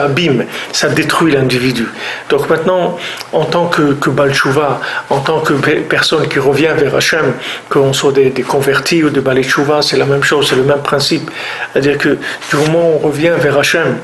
abîme, ça détruit l'individu. Donc maintenant, en tant que Baal Tshuva, en tant que personne qui revient vers Hachem, qu'on soit des convertis ou des Baal Tshuva, c'est la même chose, c'est le même principe. C'est-à-dire que du moment où on revient vers Hachem,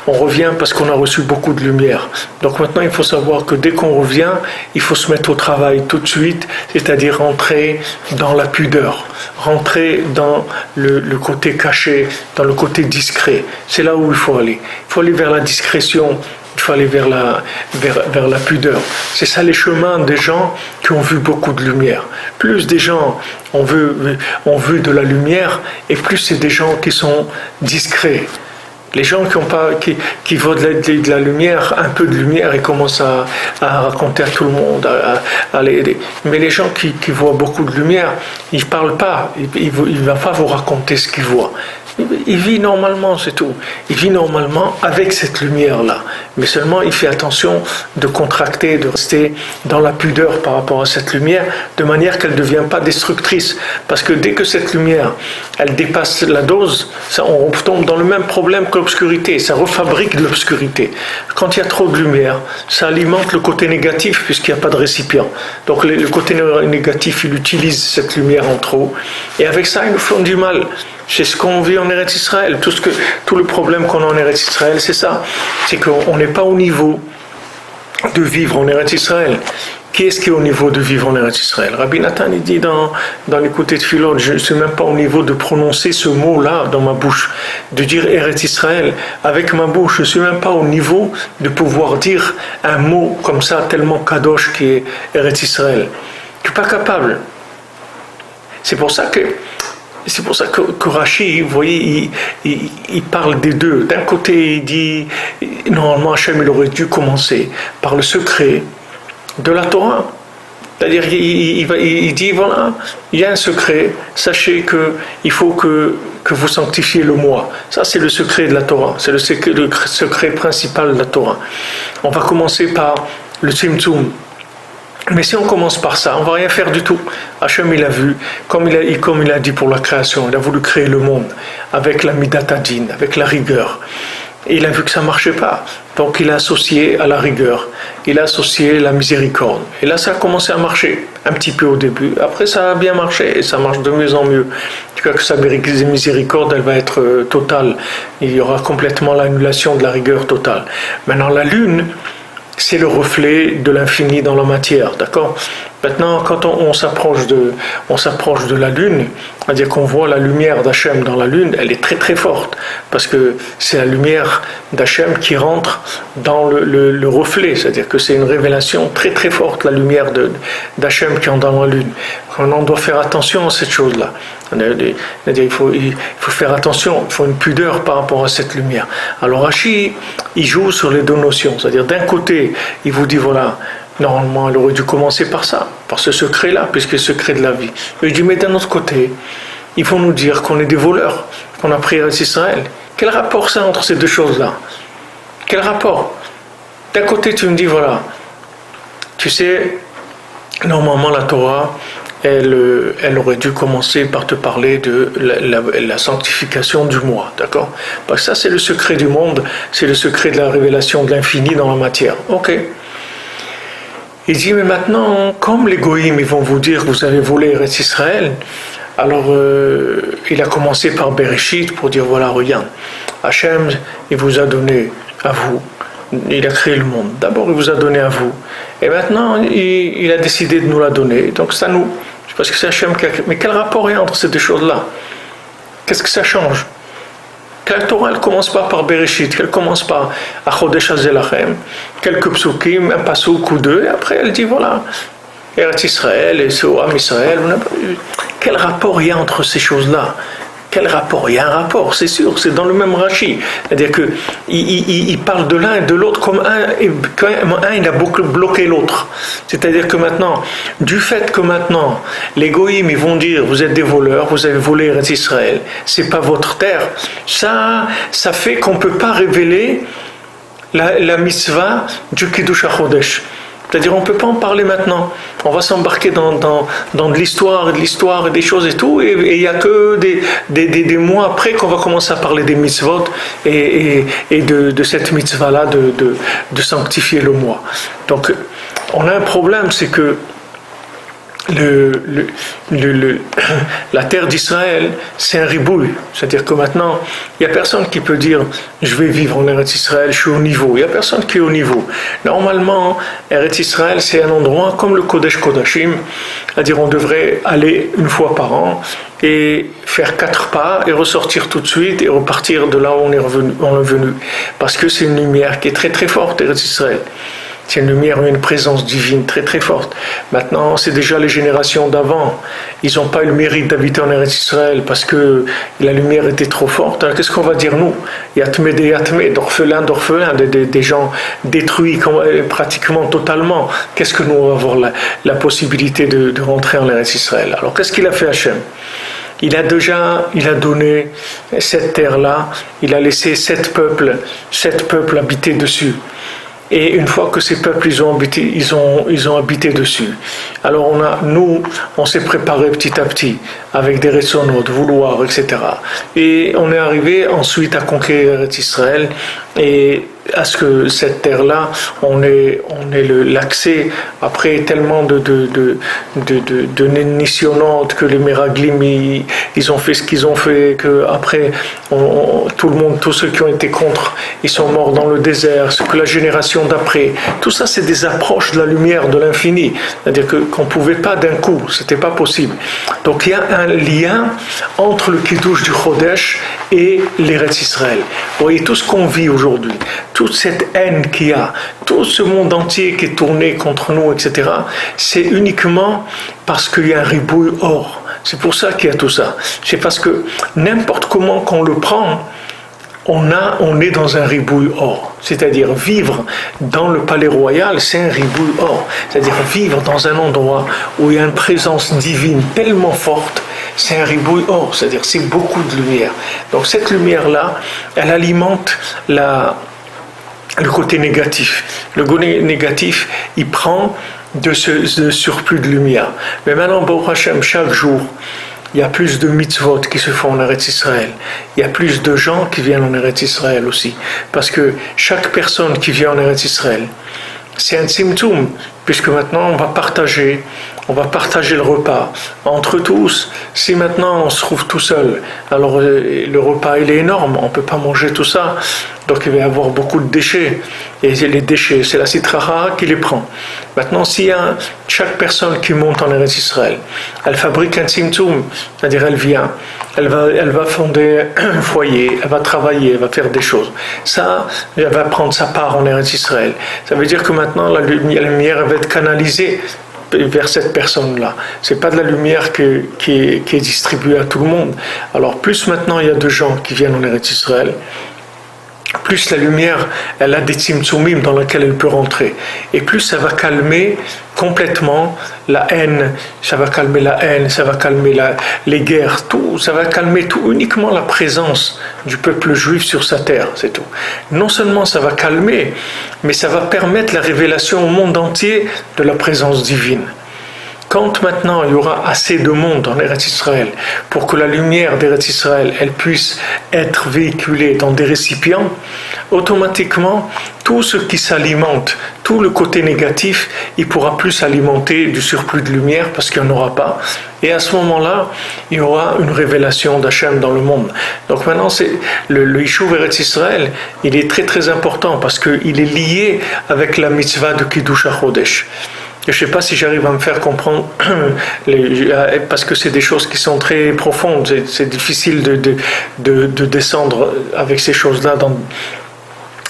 on revient parce qu'on a reçu beaucoup de lumière. Donc maintenant, il faut savoir que dès qu'on revient, il faut se mettre au travail tout de suite, c'est-à-dire rentrer dans la pudeur, rentrer dans le côté caché, dans le côté discret. C'est là où il faut aller. Il faut aller vers la discrétion, il faut aller vers la pudeur. C'est ça les chemins des gens qui ont vu beaucoup de lumière. Plus des gens ont vu de la lumière, et plus c'est des gens qui sont discrets. Les gens qui voient de la lumière, un peu de lumière, et commencent à raconter à tout le monde, mais les gens qui voient beaucoup de lumière, ils ne parlent pas, il ne va pas vous raconter ce qu'ils voient. Il vit normalement, c'est tout. Il vit normalement avec cette lumière-là. Mais seulement, il fait attention de contracter, de rester dans la pudeur par rapport à cette lumière, de manière qu'elle ne devienne pas destructrice. Parce que dès que cette lumière, elle dépasse la dose, on tombe dans le même problème que l'obscurité. Ça refabrique de l'obscurité. Quand il y a trop de lumière, ça alimente le côté négatif, puisqu'il n'y a pas de récipient. Donc le côté négatif, il utilise cette lumière en trop. Et avec ça, ils nous font du mal. C'est ce qu'on vit en Eretz Israël. Tout le problème qu'on a en Eretz Israël, c'est ça. C'est qu'on n'est pas au niveau de vivre en Eretz Israël. Qui est-ce qui est au niveau de vivre en Eretz Israël? Rabbi Nathan, il dit dans l'écoute de Tfilot, je ne suis même pas au niveau de prononcer ce mot-là dans ma bouche, de dire Eretz Israël avec ma bouche. Je ne suis même pas au niveau de pouvoir dire un mot comme ça, tellement kadosh qui est Eretz Israël. Je ne suis pas capable. C'est pour ça que Rashi, vous voyez, il parle des deux. D'un côté, il dit, normalement, Hachem, il aurait dû commencer par le secret de la Torah. C'est-à-dire, il dit, voilà, il y a un secret, sachez qu'il faut que vous sanctifiez le moi. Ça, c'est le secret de la Torah. C'est le secret principal de la Torah. On va commencer par le Tzimtzum. Mais si on commence par ça, on ne va rien faire du tout. Hachem, il a vu, comme il a dit pour la création, il a voulu créer le monde avec la Midat Hadin, avec la rigueur. Et il a vu que ça ne marchait pas. Donc il a associé à la rigueur, il a associé la miséricorde. Et là, ça a commencé à marcher, un petit peu au début. Après, ça a bien marché et ça marche de mieux en mieux. Tu vois que sa miséricorde, elle va être totale. Il y aura complètement l'annulation de la rigueur totale. Maintenant, la lune, c'est le reflet de l'infini dans la matière, d'accord? Maintenant, quand on s'approche de la lune, c'est-à-dire qu'on voit la lumière d'Hachem dans la lune, elle est très très forte, parce que c'est la lumière d'Hachem qui rentre dans le reflet, c'est-à-dire que c'est une révélation très très forte, la lumière d'Hachem qui entre dans la lune. On doit faire attention à cette chose-là. C'est-à-dire il faut faire attention, il faut une pudeur par rapport à cette lumière. Alors Rashi, il joue sur les deux notions, c'est-à-dire d'un côté, il vous dit voilà, normalement, elle aurait dû commencer par ça, par ce secret-là, puisque c'est le secret de la vie. Et je dis, mais d'un autre côté, il faut nous dire qu'on est des voleurs, qu'on a pris Eretz Israël. Quel rapport ça entre ces deux choses-là? Quel rapport? D'un côté, tu me dis, voilà, tu sais, normalement, la Torah, elle aurait dû commencer par te parler de la sanctification du moi, d'accord? Parce que ça, c'est le secret du monde, c'est le secret de la révélation de l'infini dans la matière. Ok. Il dit, mais maintenant, comme les goïms, ils vont vous dire que vous avez volé Eretz Israël, alors il a commencé par Bereshit pour dire, voilà, regarde, Hachem, il vous a donné à vous, il a créé le monde. D'abord, il vous a donné à vous. Et maintenant, il a décidé de nous la donner. Donc, c'est à nous. Parce que c'est Hachem qui a créé. Mais quel rapport est entre ces deux choses-là? Qu'est-ce que ça change? Que la Torah, elle commence pas par Bereshit, qu'elle commence par Achodesh Hazelachem, quelques psukim, un pasuk ou deux, et après elle dit voilà, Eretz Israël et Am Israël. Quel rapport il y a entre ces choses-là? Quel rapport? Il y a un rapport, c'est sûr, c'est dans le même Rashi. C'est-à-dire qu'il parle de l'un et de l'autre comme un il a bloqué l'autre. C'est-à-dire que maintenant, du fait que maintenant, les goïms, ils vont dire, vous êtes des voleurs, vous avez volé Eretz Israël, c'est pas votre terre, ça fait qu'on ne peut pas révéler la mitzvah du Kiddush HaChodesh. C'est-à-dire on ne peut pas en parler maintenant. On va s'embarquer dans de l'histoire et des choses et tout, et il n'y a que des mois après qu'on va commencer à parler des mitzvot et de cette mitzvah-là de sanctifier le mois. Donc on a un problème, c'est que la terre d'Israël, c'est un ribouille. C'est-à-dire que maintenant, il n'y a personne qui peut dire je vais vivre en Eretz Israël, je suis au niveau. Il n'y a personne qui est au niveau. Normalement, Eretz Israël, c'est un endroit comme le Kodesh Kodashim, c'est-à-dire on devrait aller une fois par an et faire 4 pas et ressortir tout de suite et repartir de là où on est venu. Parce que c'est une lumière qui est très très forte, Eretz Israël. C'est une lumière, une présence divine très très forte. Maintenant, c'est déjà les générations d'avant. Ils n'ont pas eu le mérite d'habiter en Eretz Israël parce que la lumière était trop forte. Alors qu'est-ce qu'on va dire nous? Yatmé des Yatmé, d'orphelins, des gens détruits pratiquement totalement. Qu'est-ce que nous on va avoir la possibilité de rentrer en Eretz Israël? Alors qu'est-ce qu'il a fait Hachem? Il a donné cette terre-là, il a laissé 7 peuples habiter dessus. Et une fois que ces peuples ils ont habité dessus. Alors on s'est préparé petit à petit avec des raisonnements de vouloir, etc. Et on est arrivé ensuite à conquérir Israël et à ce que cette terre-là, on ait l'accès après tellement de nishionot que les Meraglim ils ont fait ce qu'ils ont fait, que après tous ceux qui ont été contre, ils sont morts dans le désert, ce que la génération d'après, tout ça c'est des approches de la lumière de l'infini, c'est-à-dire qu'on ne pouvait pas d'un coup, c'était pas possible. Donc il y a un lien entre le Kiddush du Chodesh et l'Eretz Israël. Vous voyez tout ce qu'on vit aujourd'hui, toute cette haine qu'il y a, tout ce monde entier qui est tourné contre nous, etc., c'est uniquement parce qu'il y a un ribouille or. C'est pour ça qu'il y a tout ça. C'est parce que n'importe comment qu'on le prend, on est dans un ribouille or. C'est-à-dire vivre dans le palais royal, c'est un ribouille or. C'est-à-dire vivre dans un endroit où il y a une présence divine tellement forte, c'est un ribouille or. C'est-à-dire c'est beaucoup de lumière. Donc cette lumière-là, elle alimente le côté négatif. Le côté négatif, il prend de ce surplus de lumière. Mais maintenant, Baruch Hashem, chaque jour, il y a plus de mitzvot qui se font en Eretz Israël. Il y a plus de gens qui viennent en Eretz Israël aussi. Parce que chaque personne qui vient en Eretz Israël, c'est un tzimtzum, puisque maintenant on va partager le repas entre tous. Si maintenant on se trouve tout seul, alors le repas il est énorme, on ne peut pas manger tout ça, donc il va y avoir beaucoup de déchets, et les déchets, c'est la Sitra qui les prend. Maintenant, s'il y a chaque personne qui monte en Eretz Israël, elle fabrique un tzimtzum, c'est-à-dire elle vient, elle va fonder un foyer, elle va travailler, elle va faire des choses. Ça, elle va prendre sa part en Eretz Israël. Ça veut dire que maintenant, la lumière va être canalisée vers cette personne-là. C'est pas de la lumière qui est distribuée à tout le monde. Alors, plus maintenant il y a de gens qui viennent en Eretz Israël, plus la lumière, elle a des tzimtzumim dans lesquels elle peut rentrer. Et plus ça va calmer complètement la haine, ça va calmer les guerres, tout, ça va calmer tout, uniquement la présence du peuple juif sur sa terre, c'est tout. Non seulement ça va calmer, mais ça va permettre la révélation au monde entier de la présence divine. Quand maintenant il y aura assez de monde en Eretz Israël pour que la lumière d'Eretz Israël elle puisse être véhiculée dans des récipients, automatiquement tout ce qui s'alimente, tout le côté négatif, il pourra plus s'alimenter du surplus de lumière parce qu'il n'y en aura pas. Et à ce moment-là, il y aura une révélation d'Hachem dans le monde. Donc maintenant, le Yishuv Eretz Israël, il est très très important parce qu'il est lié avec la mitzvah de Kiddush HaChodesh. Je ne sais pas si j'arrive à me faire comprendre, parce que c'est des choses qui sont très profondes. C'est difficile de descendre avec ces choses-là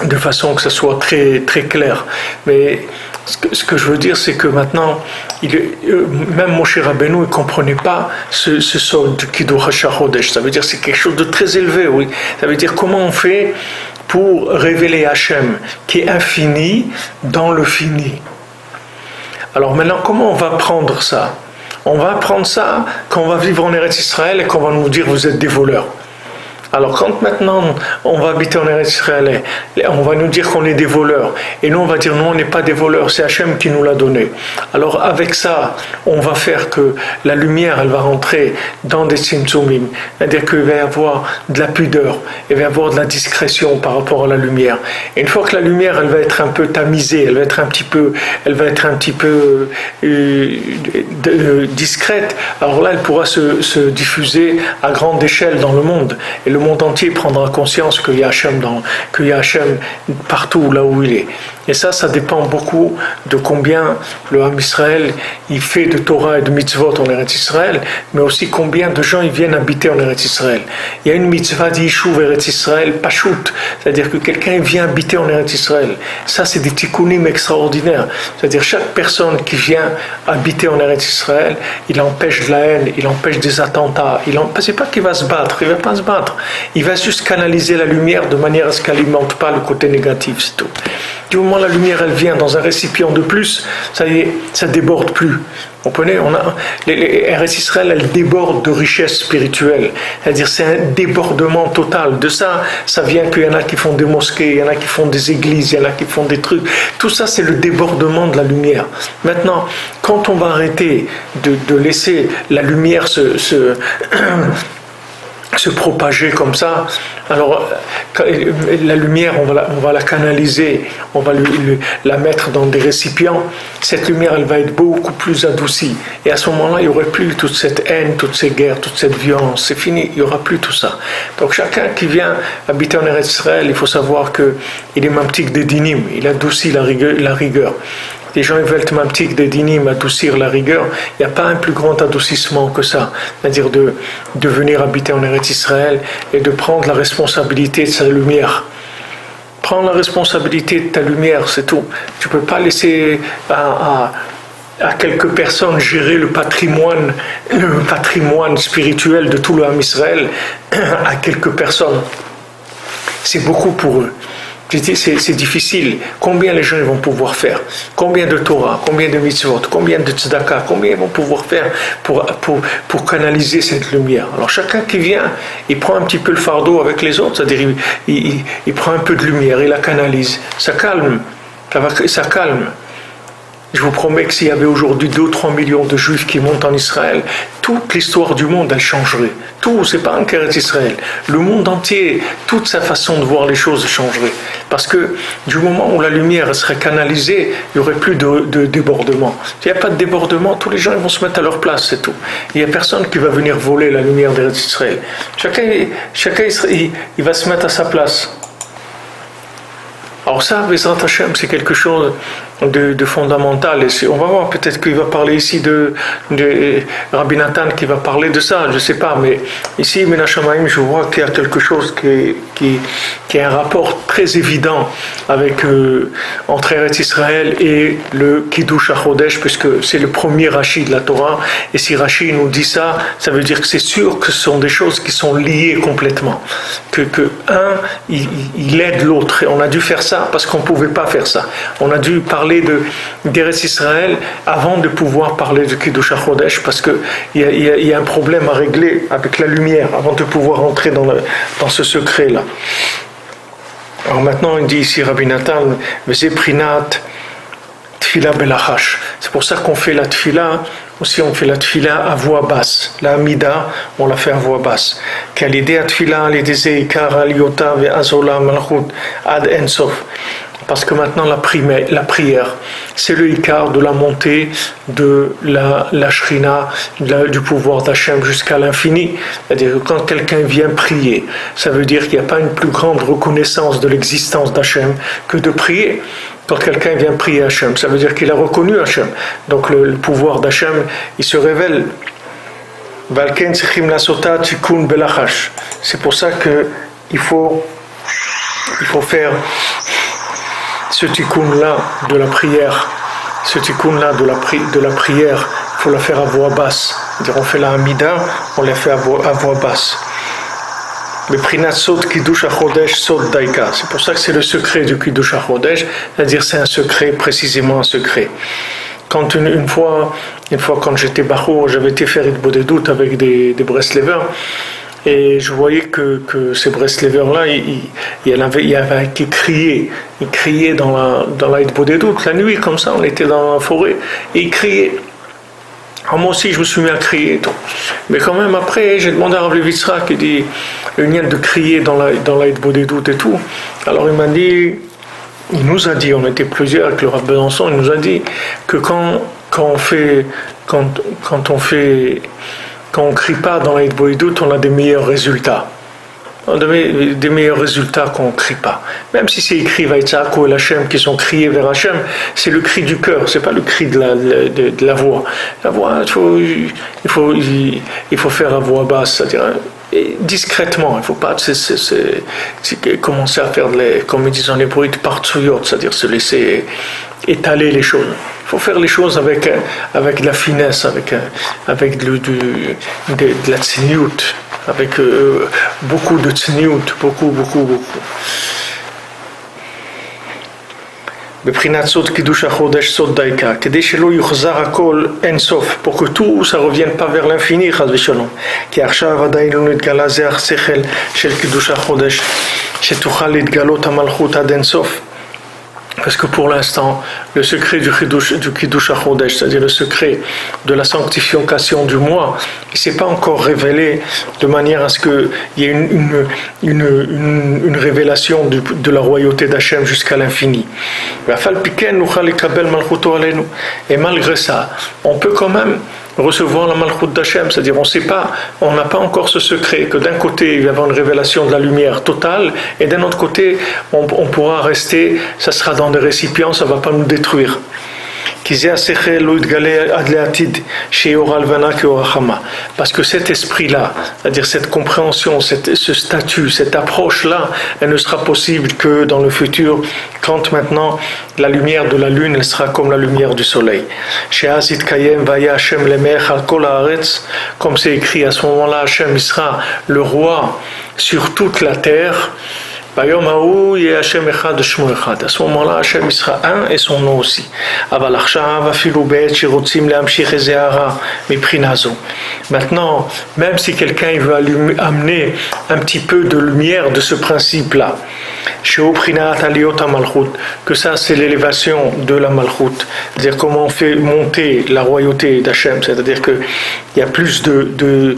de façon que ce soit très, très clair. Mais ce que je veux dire, c'est que maintenant, même Moshe Rabbeinu ne comprenait pas ce sort de Kiddush HaChodesh. Ça veut dire que c'est quelque chose de très élevé, oui. Ça veut dire comment on fait pour révéler Hachem, qui est infini, dans le fini. Alors maintenant, comment on va prendre ça? On va prendre ça quand on va vivre en Eretz Israël et qu'on va nous dire vous êtes des voleurs. Alors quand maintenant on va habiter en Eretz Israël, on va nous dire qu'on est des voleurs. Et nous on va dire non, on n'est pas des voleurs, c'est Hachem qui nous l'a donné. Alors avec ça, on va faire que la lumière, elle va rentrer dans des tzimtzumim. C'est-à-dire qu'il va y avoir de la pudeur, il va y avoir de la discrétion par rapport à la lumière. Et une fois que la lumière, elle va être un peu tamisée, elle va être un petit peu discrète, alors là elle pourra se diffuser à grande échelle dans le monde. Et le monde entier prendra conscience qu'il y a Hachem partout là où il est. Et ça dépend beaucoup de combien le Ham Israël il fait de Torah et de mitzvot en Eretz Israël, mais aussi combien de gens ils viennent habiter en Eretz Israël. Il y a une mitzvah d'Yishuv Eretz Israël, Pashut, c'est-à-dire que quelqu'un vient habiter en Eretz Israël. Ça, c'est des tikkunim extraordinaires. C'est-à-dire chaque personne qui vient habiter en Eretz Israël, il empêche de la haine, il empêche des attentats. C'est pas qu'il va se battre, il va pas se battre. Il va juste canaliser la lumière de manière à ce qu'elle n'alimente pas le côté négatif, c'est tout. Du moment où la lumière elle vient dans un récipient de plus, ça y est, ça déborde plus. Vous comprenez, les Eretz Israël, elle déborde de richesse spirituelle. C'est-à-dire c'est un débordement total. De ça vient qu'il y en a qui font des mosquées, il y en a qui font des églises, il y en a qui font des trucs. Tout ça, c'est le débordement de la lumière. Maintenant, quand on va arrêter de laisser la lumière se propager comme ça, alors la lumière on va la canaliser, on va la mettre dans des récipients. Cette lumière elle va être beaucoup plus adoucie et à ce moment-là il n'y aurait plus toute cette haine, toutes ces guerres, toute cette violence, c'est fini, il n'y aura plus tout ça. Donc chacun qui vient habiter en Eretz Israël, il faut savoir qu'il est mamtik de dinim, il adoucit la rigueur. Les gens veulent mamtik de dinim, adoucir la rigueur. Il n'y a pas un plus grand adoucissement que ça. C'est-à-dire de venir habiter en Eretz Israël et de prendre la responsabilité de sa lumière. Prends la responsabilité de ta lumière, c'est tout. Tu ne peux pas laisser à quelques personnes gérer le patrimoine spirituel de tout le Ham Israël à quelques personnes. C'est beaucoup pour eux. C'est difficile. Combien les gens vont pouvoir faire? Combien de Torah? Combien de mitzvot? Combien de tzedaka? Combien ils vont pouvoir faire pour canaliser cette lumière? Alors chacun qui vient, il prend un petit peu le fardeau avec les autres, c'est-à-dire il prend un peu de lumière, il la canalise. Ça calme. Ça calme. Je vous promets que s'il y avait aujourd'hui 2 ou 3 millions de juifs qui montent en Israël, toute l'histoire du monde, elle changerait. Tout, c'est pas un Eretz Israël. Le monde entier, toute sa façon de voir les choses changerait. Parce que du moment où la lumière serait canalisée, il n'y aurait plus de débordement. S'il n'y a pas de débordement, tous les gens vont se mettre à leur place, c'est tout. Il n'y a personne qui va venir voler la lumière d'Eretz Israël. Chacun il va se mettre à sa place. Alors ça, Bezrat Hashem, c'est quelque chose de fondamental. Et on va voir, peut-être qu'il va parler ici de Rabbi Nathan qui va parler de ça, je ne sais pas. Mais ici, Min HaShamayim, je vois qu'il y a quelque chose qui est un rapport très évident entre Eretz Israël et le Kiddush HaChodesh, puisque c'est le premier Rashi de la Torah. Et si Rashi nous dit ça, ça veut dire que c'est sûr que ce sont des choses qui sont liées complètement. Que il aide l'autre. Et on a dû faire ça parce qu'on ne pouvait pas faire ça. On a dû parler d'Eretz Israël avant de pouvoir parler de Kiddush HaChodesh, parce qu'il y a un problème à régler avec la lumière avant de pouvoir entrer dans ce secret-là. Alors maintenant, il dit ici Rabbi Nathan, Vezeprinat Tfila Belachash. C'est pour ça qu'on fait la Tfila. Aussi, on fait la tfila à voix basse. La Amida, on la fait à voix basse. Quelle idée à tfila, l'idée Ikar, Aliota, Azola, Malchut, Ad Ensof. Parce que maintenant, la prière, c'est le Ikar de la montée de la Shrina, du pouvoir d'Hachem jusqu'à l'infini. C'est-à-dire que quand quelqu'un vient prier, ça veut dire qu'il n'y a pas une plus grande reconnaissance de l'existence d'Hachem que de prier. quand quelqu'un vient prier Hachem, ça veut dire qu'il a reconnu Hachem. Donc le pouvoir d'Hachem, il se révèle. C'est pour ça qu'il faut faire ce tikkun-là de la prière. Ce tikkun-là de la prière, il faut la faire à voix basse. C'est-à-dire on fait la Hamida, on la fait à voix basse. Le Prinat Sod Kiddush HaChodesh Sod Daika. C'est pour ça que c'est le secret du Kiddush HaChodesh, c'est-à-dire c'est un secret, précisément un secret. Quand une fois quand j'étais Bachour, j'avais été faire une bodédoute avec des Breslevers, et je voyais que ces Breslevers-là, il y avait qui criaient. Ils criaient dans la bodédoute, la nuit, comme ça, on était dans la forêt, et ils criaient. Alors moi aussi, je me suis mis à crier. Mais quand même, après, j'ai demandé à Rav Levitzra qui dit le nien de crier dans la bodédoute et tout. Alors il nous a dit, on était plusieurs avec le Rav Besançon, il nous a dit que quand on crie pas dans la bodédoute, on a des meilleurs résultats. On a des meilleurs résultats quand on ne crie pas. Même si c'est écrit Vaïtzako et Hachem qui sont criés vers Hachem, c'est le cri du cœur, c'est pas le cri de la voix. La voix, il faut faire à voix basse, c'est-à-dire discrètement. Il ne faut pas commencer à faire, comme ils disent en hébreu, partsuyot, c'est-à-dire se laisser étaler les choses. Il faut faire les choses avec de la finesse, avec de la tsniout, avec beaucoup de tsniout, beaucoup. בבחינת סוד קידוש החודש סוד דייקה, כדי שלא יוחזר הכל אין סוף, pour que tout ça revienne pas vers l'infini, חס ושלום. כי עכשיו עדיין לא נתגלה זה השכל של קידוש החודש, שתוכל להתגלות המלכות עד אין סוף. Parce que pour l'instant, le secret du Kiddush HaChodesh, c'est-à-dire le secret de la sanctification du mois, il ne s'est pas encore révélé de manière à ce qu'il y ait une révélation de la royauté d'Hachem jusqu'à l'infini. Et malgré ça, on peut quand même recevoir la malchut d'Hachem, c'est-à-dire on n'a pas encore ce secret que d'un côté il va y avoir une révélation de la lumière totale et d'un autre côté on pourra rester, ça sera dans des récipients, ça ne va pas nous détruire. Parce que cet esprit-là, c'est-à-dire cette compréhension, ce statut, cette approche-là, elle ne sera possible que dans le futur, quand maintenant la lumière de la lune elle sera comme la lumière du soleil. Comme c'est écrit, à ce moment-là, Hachem sera le roi sur toute la terre. À ce moment-là, Hachem sera un et son nom aussi. Maintenant, même si quelqu'un veut amener un petit peu de lumière de ce principe-là, que ça c'est l'élévation de la Malchut, c'est-à-dire comment on fait monter la royauté d'Hachem, c'est-à-dire qu'il y a plus de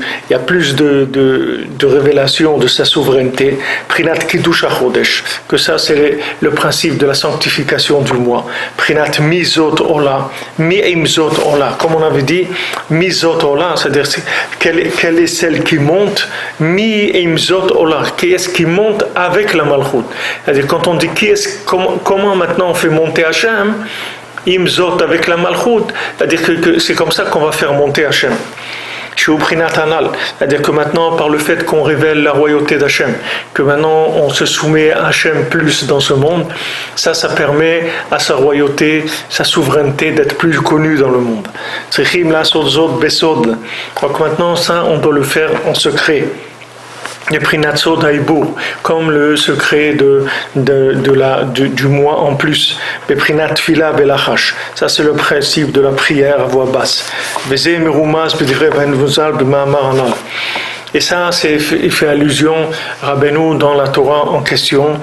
révélation de sa souveraineté, Prinat Kiddush HaChodesh, que ça c'est le principe de la sanctification du mois, Prinat Mizot Ola, Mi-Imzot Ola, comme on avait dit, Mizot Ola, c'est-à-dire quelle est celle qui monte, Mi-Imzot Ola, qui est-ce qui monte avec la Malchut. C'est-à-dire quand on dit comment maintenant on fait monter Hachem, Imzot avec la Malchut, c'est-à-dire que c'est comme ça qu'on va faire monter Hachem. C'est-à-dire que maintenant, par le fait qu'on révèle la royauté d'Hachem, que maintenant on se soumet à Hachem plus dans ce monde, ça permet à sa royauté, sa souveraineté d'être plus connue dans le monde. Donc maintenant, ça, on doit le faire en secret. Comme le secret du mois en plus. Ça c'est le principe de la prière à voix basse. Et ça, il fait allusion, Rabbeinu, dans la Torah en question,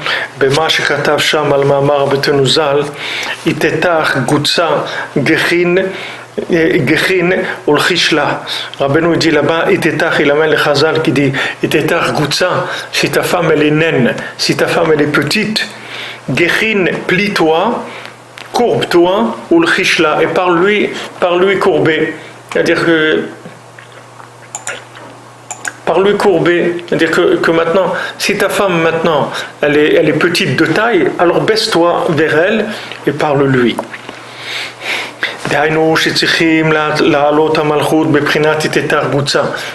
Gechin Ulchishla. Rabbeinu dit là-bas, il amène le Chazal qui dit, Itetach Gutsa, si ta femme elle est naine, si ta femme elle est petite, Gechin, plie-toi, courbe-toi, Ulchishla, et par lui courber. C'est-à-dire que Parle-lui courbé. C'est-à-dire que maintenant, si ta femme maintenant, elle est petite de taille, alors baisse-toi vers elle et parle-lui.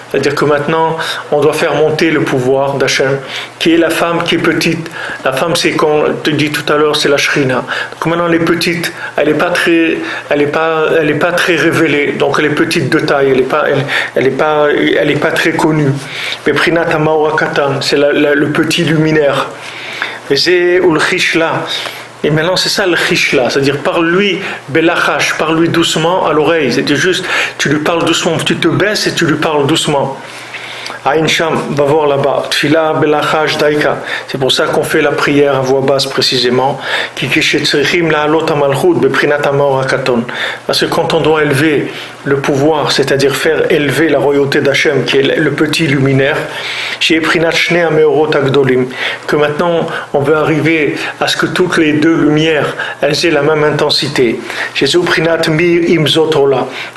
C'est-à-dire que maintenant, on doit faire monter le pouvoir d'Hachem, qui est la femme qui est petite. La femme, c'est, comme on te dit tout à l'heure, c'est la Shrina. Donc maintenant, elle est petite, elle n'est pas très révélée, donc elle est petite de taille, elle est pas très connue. Beprinat Amaora Katan, c'est le petit luminaire. Et c'est ul Chishla. Et maintenant, c'est ça le chishla, c'est-à-dire parle-lui belachash, parle-lui doucement à l'oreille. C'est juste, tu lui parles doucement, tu te baisses et tu lui parles doucement. Aïn Sham, va voir là-bas. Tfila belachash daika. C'est pour ça qu'on fait la prière à voix basse précisément. Parce que quand on doit élever le pouvoir, c'est-à-dire faire élever la royauté d'Hachem, qui est le petit luminaire, que maintenant on veut arriver à ce que toutes les deux lumières elles aient la même intensité.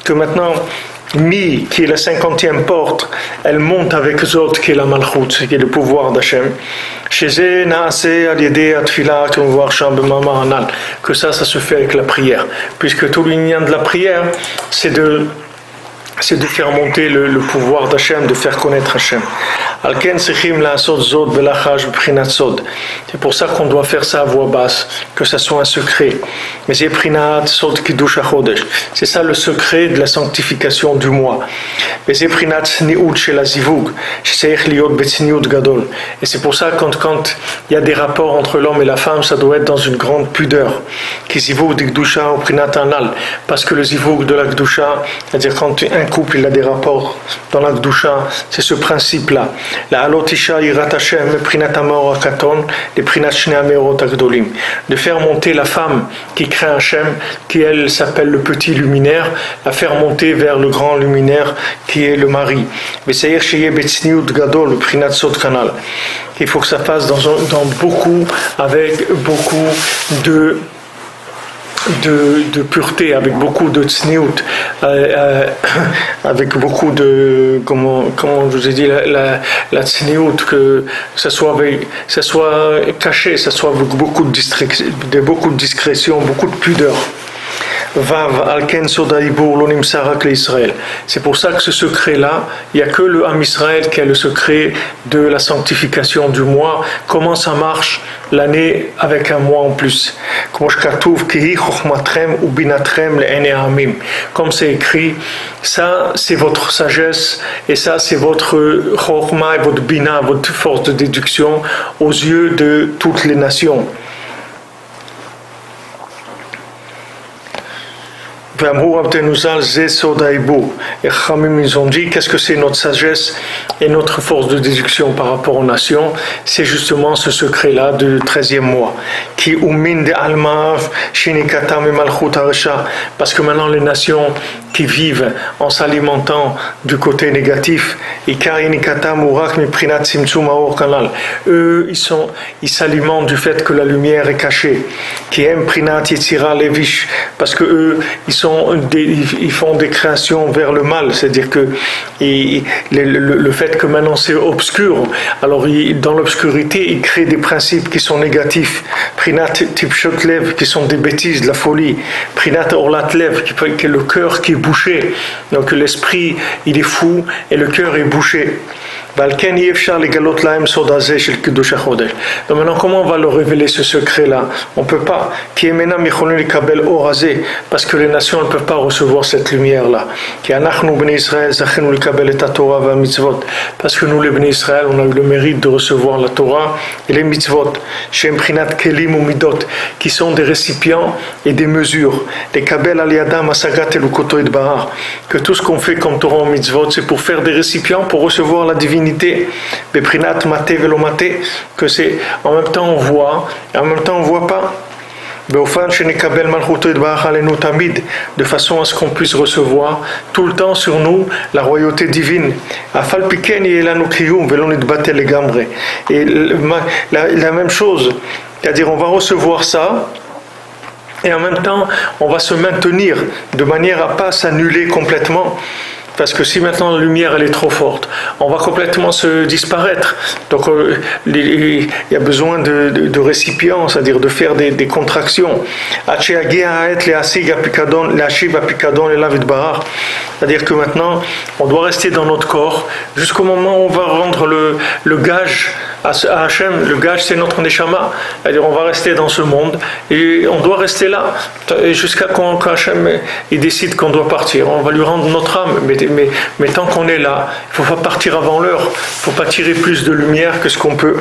Que maintenant Mi, qui est la 50e porte, elle monte avec Zot, qui est la Malchut, qui est le pouvoir d'Hachem. Que ça se fait avec la prière. Puisque tout l'union de la prière, c'est de faire monter le pouvoir d'Hachem, de faire connaître Hachem. C'est pour ça qu'on doit faire ça à voix basse, que ça soit un secret. Mais c'est ça le secret de la sanctification du mois. Et c'est pour ça quand il y a des rapports entre l'homme et la femme, ça doit être dans une grande pudeur. Parce que le zivug de la Gdusha, c'est-à-dire quand un couple il a des rapports dans la Gdusha, c'est ce principe-là. La alotisha irat Hashem prinat amor akaton les prinat shnei amerot agdolim. De faire monter la femme qui craint Hashem, qui elle s'appelle le petit luminaire, à faire monter vers le grand luminaire qui est le mari. V'seir sheyeh betzniut gadol prinat sod kanal. Il faut que ça passe dans beaucoup, avec beaucoup de pureté, avec beaucoup de tsniout, avec beaucoup de, comment je vous ai dit, la tsniout, que ça soit caché, ça soit avec beaucoup de discrétion, beaucoup de pudeur. Vav alken sodaïbour lonim sarak l'Israël. C'est pour ça que ce secret-là, il n'y a que le Ham Israël qui a le secret de la sanctification du mois. Comment ça marche l'année avec un mois en plus? Comme c'est écrit, ça c'est votre sagesse et ça c'est votre chokhma et votre bina, votre force de déduction aux yeux de toutes les nations. Et Khamim, ils ont dit, qu'est-ce que c'est notre sagesse et notre force de déduction par rapport aux nations? C'est justement ce secret-là du 13e mois. Parce que maintenant les nations qui vivent en s'alimentant du côté négatif, eux, ils s'alimentent du fait que la lumière est cachée. Parce que eux, ils font des créations vers le mal, c'est-à-dire que le fait que maintenant c'est obscur, alors dans l'obscurité, ils créent des principes qui sont négatifs. Prinat tipshotlev, qui sont des bêtises, de la folie. Prinat orlatlev, qui est le cœur qui est bouché. Donc l'esprit, il est fou et le cœur est bouché. Donc maintenant, comment on va leur révéler ce secret-là? On ne peut pas. Parce que les nations ne peuvent pas recevoir cette lumière-là. Parce que nous, les Bnei Israël, on a eu le mérite de recevoir la Torah et les mitzvot, qui sont des récipients et des mesures. Que tout ce qu'on fait comme Torah et mitzvot, c'est pour faire des récipients, pour recevoir la divinité. Que c'est en même temps on voit et en même temps on voit pas, de façon à ce qu'on puisse recevoir tout le temps sur nous la royauté divine. Et la même chose, c'est-à-dire on va recevoir ça et en même temps on va se maintenir de manière à pas s'annuler complètement. Parce que si maintenant la lumière elle est trop forte, on va complètement se disparaître. Donc il y a besoin de récipients, c'est-à-dire de faire des contractions. C'est-à-dire que maintenant, on doit rester dans notre corps jusqu'au moment où on va rendre le gage à Hachem. Le gage, c'est notre neshama. C'est-à-dire on va rester dans ce monde et on doit rester là jusqu'à quand Hachem il décide qu'on doit partir. On va lui rendre notre âme. Mais tant qu'on est là, il ne faut pas partir avant l'heure. Il ne faut pas tirer plus de lumière que ce qu'on peut.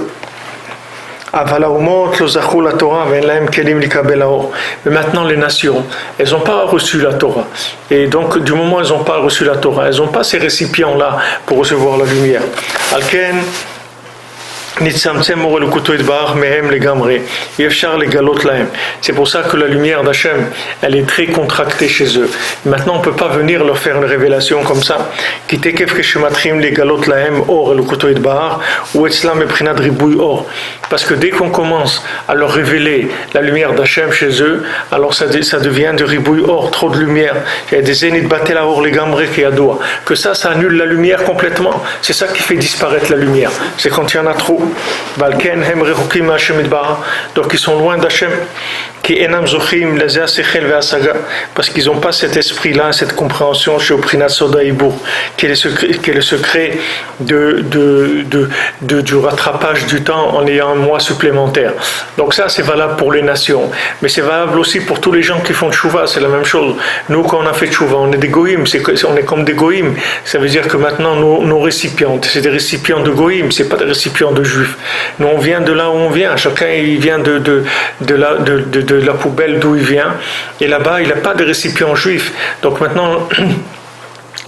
Mais maintenant les nations, elles n'ont pas reçu la Torah. Et donc du moment où elles n'ont pas reçu la Torah, elles n'ont pas ces récipients-là pour recevoir la lumière. Alken, c'est pour ça que la lumière d'Hachem, elle est très contractée chez eux. Maintenant, on ne peut pas venir leur faire une révélation comme ça. Parce que dès qu'on commence à leur révéler la lumière d'Hachem chez eux, alors ça devient de ribouille or, trop de lumière. Il y a des zénith batela or les gamré qui adoua. Que ça annule la lumière complètement. C'est ça qui fait disparaître la lumière. C'est quand il y en a trop. Donc ils sont loin d'Hachem, parce qu'ils n'ont pas cet esprit-là, cette compréhension chez Oprinat Soda Ibour, qui est le secret du rattrapage du temps en ayant un mois supplémentaire. Donc ça c'est valable pour les nations, mais c'est valable aussi pour tous les gens qui font tchouva, c'est la même chose. Nous quand on a fait tchouva, on est des goïms, on est comme des goïms, ça veut dire que maintenant nos récipients, c'est des récipients de goïms, c'est pas des récipients de juifs. Nous on vient de là où on vient, chacun il vient de la poubelle d'où il vient, et là-bas il n'a pas de récipient juif. Donc maintenant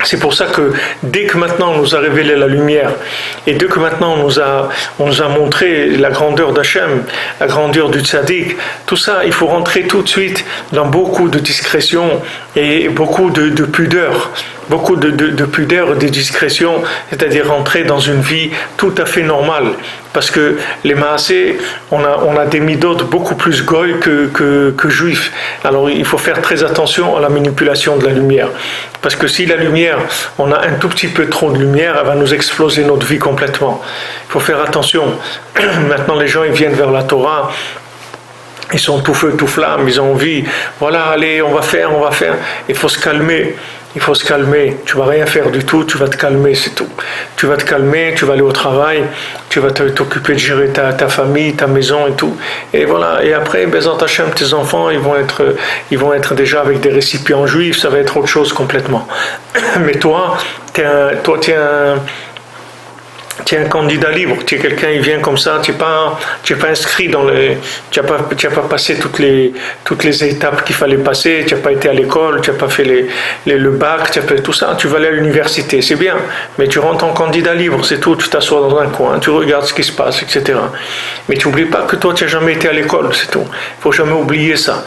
c'est pour ça que dès que maintenant on nous a révélé la lumière et dès que maintenant on nous a montré la grandeur d'Hachem, la grandeur du tzaddik, tout ça il faut rentrer tout de suite dans beaucoup de discrétion et beaucoup de pudeur. Beaucoup de pudeur et de discrétion, c'est-à-dire rentrer dans une vie tout à fait normale. Parce que les Maasé, on a des midotes beaucoup plus goy que juifs. Alors il faut faire très attention à la manipulation de la lumière. Parce que si la lumière, on a un tout petit peu trop de lumière, elle va nous exploser notre vie complètement. Il faut faire attention. Maintenant les gens ils viennent vers la Torah. Ils sont tout feu, tout flamme, ils ont envie. Voilà, allez, on va faire. Il faut se calmer. Il faut se calmer. Tu vas rien faire du tout, tu vas te calmer, c'est tout. Tu vas te calmer, tu vas aller au travail, tu vas t'occuper de gérer ta famille, ta maison et tout. Et voilà. Et après, Bezat Hachem, tes enfants, ils vont être déjà avec des récipients juifs, ça va être autre chose complètement. Mais toi, tu es un candidat libre, tu es quelqu'un, il vient comme ça, tu n'es pas inscrit tu n'as pas passé toutes les étapes qu'il fallait passer, tu n'as pas été à l'école, tu n'as pas fait le bac, tu as fait tout ça, tu vas aller à l'université, c'est bien, mais tu rentres en candidat libre, c'est tout, tu t'assois dans un coin, tu regardes ce qui se passe, etc. Mais tu n'oublies pas que toi, tu n'as jamais été à l'école, c'est tout. Il ne faut jamais oublier ça.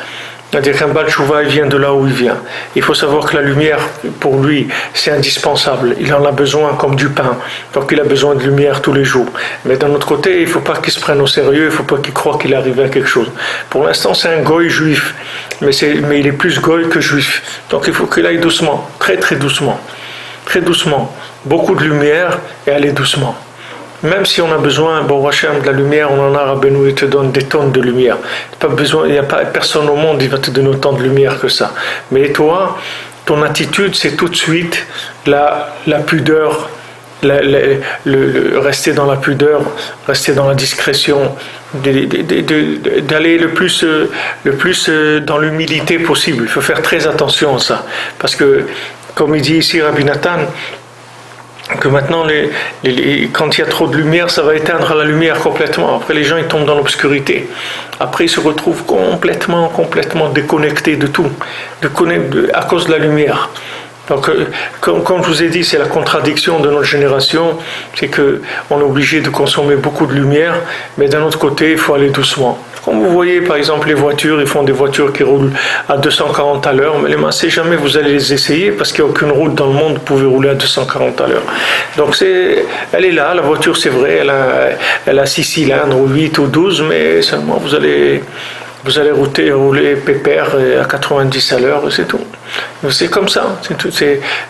C'est-à-dire qu'un Baal Tchouva, il vient de là où il vient. Il faut savoir que la lumière, pour lui, c'est indispensable. Il en a besoin comme du pain. Donc il a besoin de lumière tous les jours. Mais d'un autre côté, il ne faut pas qu'il se prenne au sérieux, il ne faut pas qu'il croie qu'il est arrivé à quelque chose. Pour l'instant, c'est un goy juif. Mais il est plus goy que juif. Donc il faut qu'il aille doucement, très très doucement. Très doucement. Beaucoup de lumière et aller doucement. Même si on a besoin, bon Hachem, de la lumière, on en a, Rabbeinu, il te donne des tonnes de lumière. Pas besoin, il n'y a pas personne au monde qui va te donner autant de lumière que ça. Mais toi, ton attitude, c'est tout de suite la pudeur, rester dans la pudeur, rester dans la discrétion, d'aller le plus dans l'humilité possible. Il faut faire très attention à ça. Parce que, comme il dit ici Rabbi Nathan, que maintenant, quand il y a trop de lumière, ça va éteindre la lumière complètement. Après, les gens ils tombent dans l'obscurité. Après, ils se retrouvent complètement déconnectés de tout, à cause de la lumière. Donc, comme je vous ai dit, c'est la contradiction de notre génération, c'est qu'on est obligé de consommer beaucoup de lumière, mais d'un autre côté, il faut aller doucement. Comme vous voyez, par exemple, les voitures, ils font des voitures qui roulent à 240 à l'heure, mais les massés, jamais vous allez les essayer, parce qu'il n'y a aucune route dans le monde où vous pouvez rouler à 240 à l'heure. Donc, elle est là, la voiture, c'est vrai, elle a 6 cylindres, ou 8 ou 12, mais seulement vous allez Vous allez rouler pépère à 90 à l'heure, c'est tout. C'est comme ça.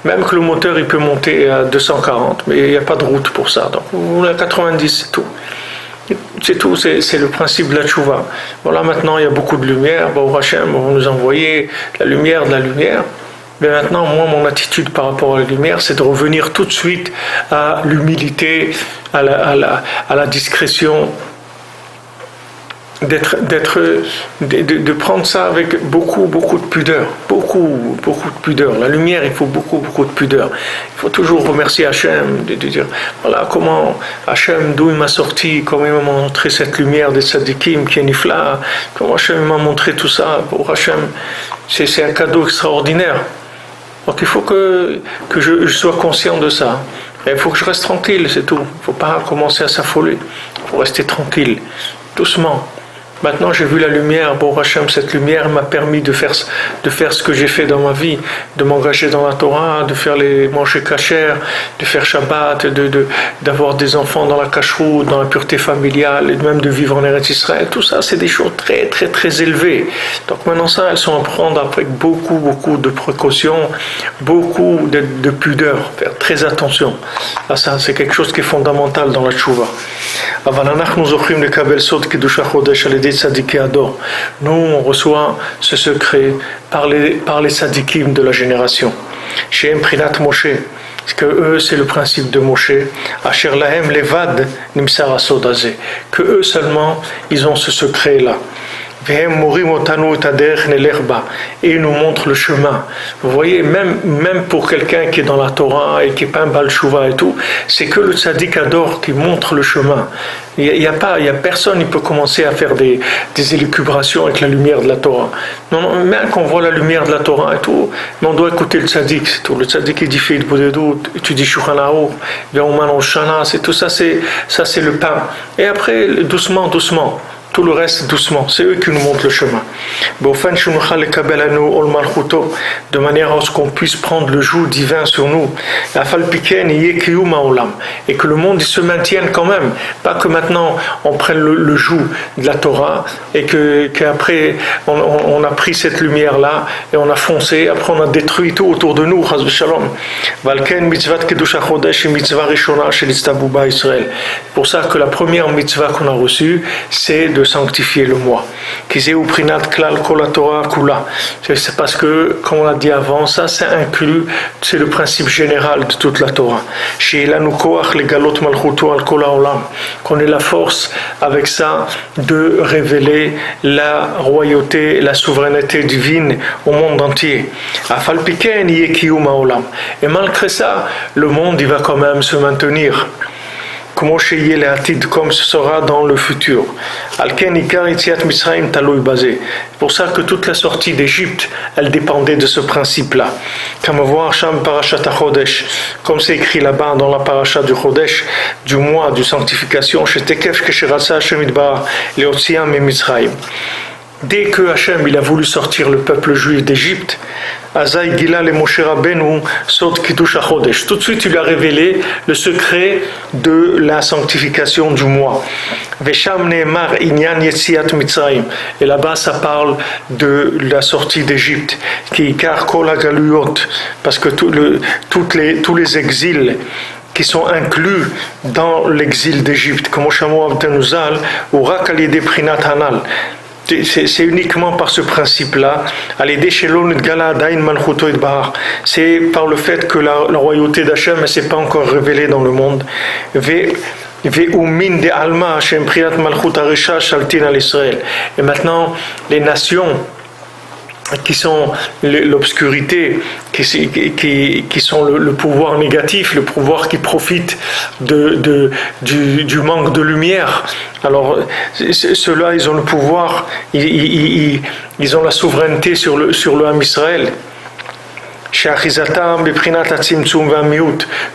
Même que le moteur il peut monter à 240, mais il n'y a pas de route pour ça. Donc vous roulez à 90, c'est tout. C'est tout, c'est le principe de la tchouva. Voilà, maintenant il y a beaucoup de lumière. Bon, Hachem, on nous envoyer de la lumière. Mais maintenant, moi, mon attitude par rapport à la lumière, c'est de revenir tout de suite à l'humilité, à la discrétion, de prendre ça avec beaucoup de pudeur, beaucoup de pudeur. La lumière, il faut beaucoup de pudeur. Il faut toujours remercier Hachem, de dire voilà comment Hachem, d'où il m'a sorti, comment il m'a montré cette lumière des tzadikim qui est nifla, comment Hachem m'a montré tout ça. Pour Hachem, c'est un cadeau extraordinaire. Donc il faut que je sois conscient de ça. Et il faut que je reste tranquille, c'est tout. Il ne faut pas commencer à s'affoler. Il faut rester tranquille, doucement. Maintenant, j'ai vu la lumière. Bon, Hachem, cette lumière m'a permis de faire ce que j'ai fait dans ma vie, de m'engager dans la Torah, de faire les manger kasher, de faire Shabbat, d'avoir des enfants dans la kashrut, dans la pureté familiale, et même de vivre en Eretz Israël. Tout ça, c'est des choses très élevées. Donc maintenant, ça, elles sont à prendre avec beaucoup de précautions, beaucoup de pudeur, faire très attention à ça. C'est quelque chose qui est fondamental dans la tchouva. Nous, on reçoit ce secret par les tzadikim de la génération. Chez Prinat Moshe, que eux, c'est le principe de Moshe. Asher lahem levad nimsar asodazé. Que eux seulement, ils ont ce secret-là. Et ils nous montrent le chemin. Vous voyez, même pour quelqu'un qui est dans la Torah et qui n'est pas un Baal Shuvah et tout, c'est que le tzaddik adore qui montre le chemin. Il y a personne qui peut commencer à faire des élucubrations avec la lumière de la Torah. Non, même qu'on voit la lumière de la Torah et tout, mais on doit écouter le tzaddik, c'est tout. Le tzaddik il dit Feit Bodedut, tu dis Shulchan Aruch, Ve'oman Oshana, c'est tout ça, c'est le pain. Et après, doucement. Tout le reste doucement, c'est eux qui nous montrent le chemin. De manière à ce qu'on puisse prendre le joug divin sur nous. Et que le monde il se maintienne quand même. Pas que maintenant on prenne le joug de la Torah et qu'après on a pris cette lumière-là et on a foncé, après on a détruit tout autour de nous. C'est pour ça que la première mitzvah qu'on a reçue, c'est de sanctifier le mois. C'est parce que, comme on l'a dit avant, ça c'est inclus, c'est le principe général de toute la Torah. Qu'on ait la force avec ça de révéler la royauté, la souveraineté divine au monde entier. Et malgré ça, le monde il va quand même se maintenir. Comme ce sera dans le futur. C'est pour ça que toute la sortie d'Égypte, elle dépendait de ce principe-là. Comme c'est écrit là-bas dans la paracha du Chodesh, du mois de sanctification, dès que Hachem il a voulu sortir le peuple juif d'Égypte, Azaï Gila le Moshe Rabbeinu Sod Kiddush HaChodesh. Tout de suite, il a révélé le secret de la sanctification du mois. Vesham Neemar Inyan Yetziat Mitzrayim. Et là-bas, ça parle de la sortie d'Égypte. Ki Ikar Kol HaGaluyot. Parce que tous les exils qui sont inclus dans l'exil d'Égypte, comme Oshamo Abdenuzal ou Rakali Prinat Hanal. C'est uniquement par ce principe-là. C'est par le fait que la royauté d'Hachem ne s'est pas encore révélée dans le monde. Et maintenant, les nations qui sont l'obscurité, qui sont le pouvoir négatif, le pouvoir qui profite du manque de lumière. Alors, ceux-là, ils ont le pouvoir, ils ont la souveraineté sur le Ham Israël.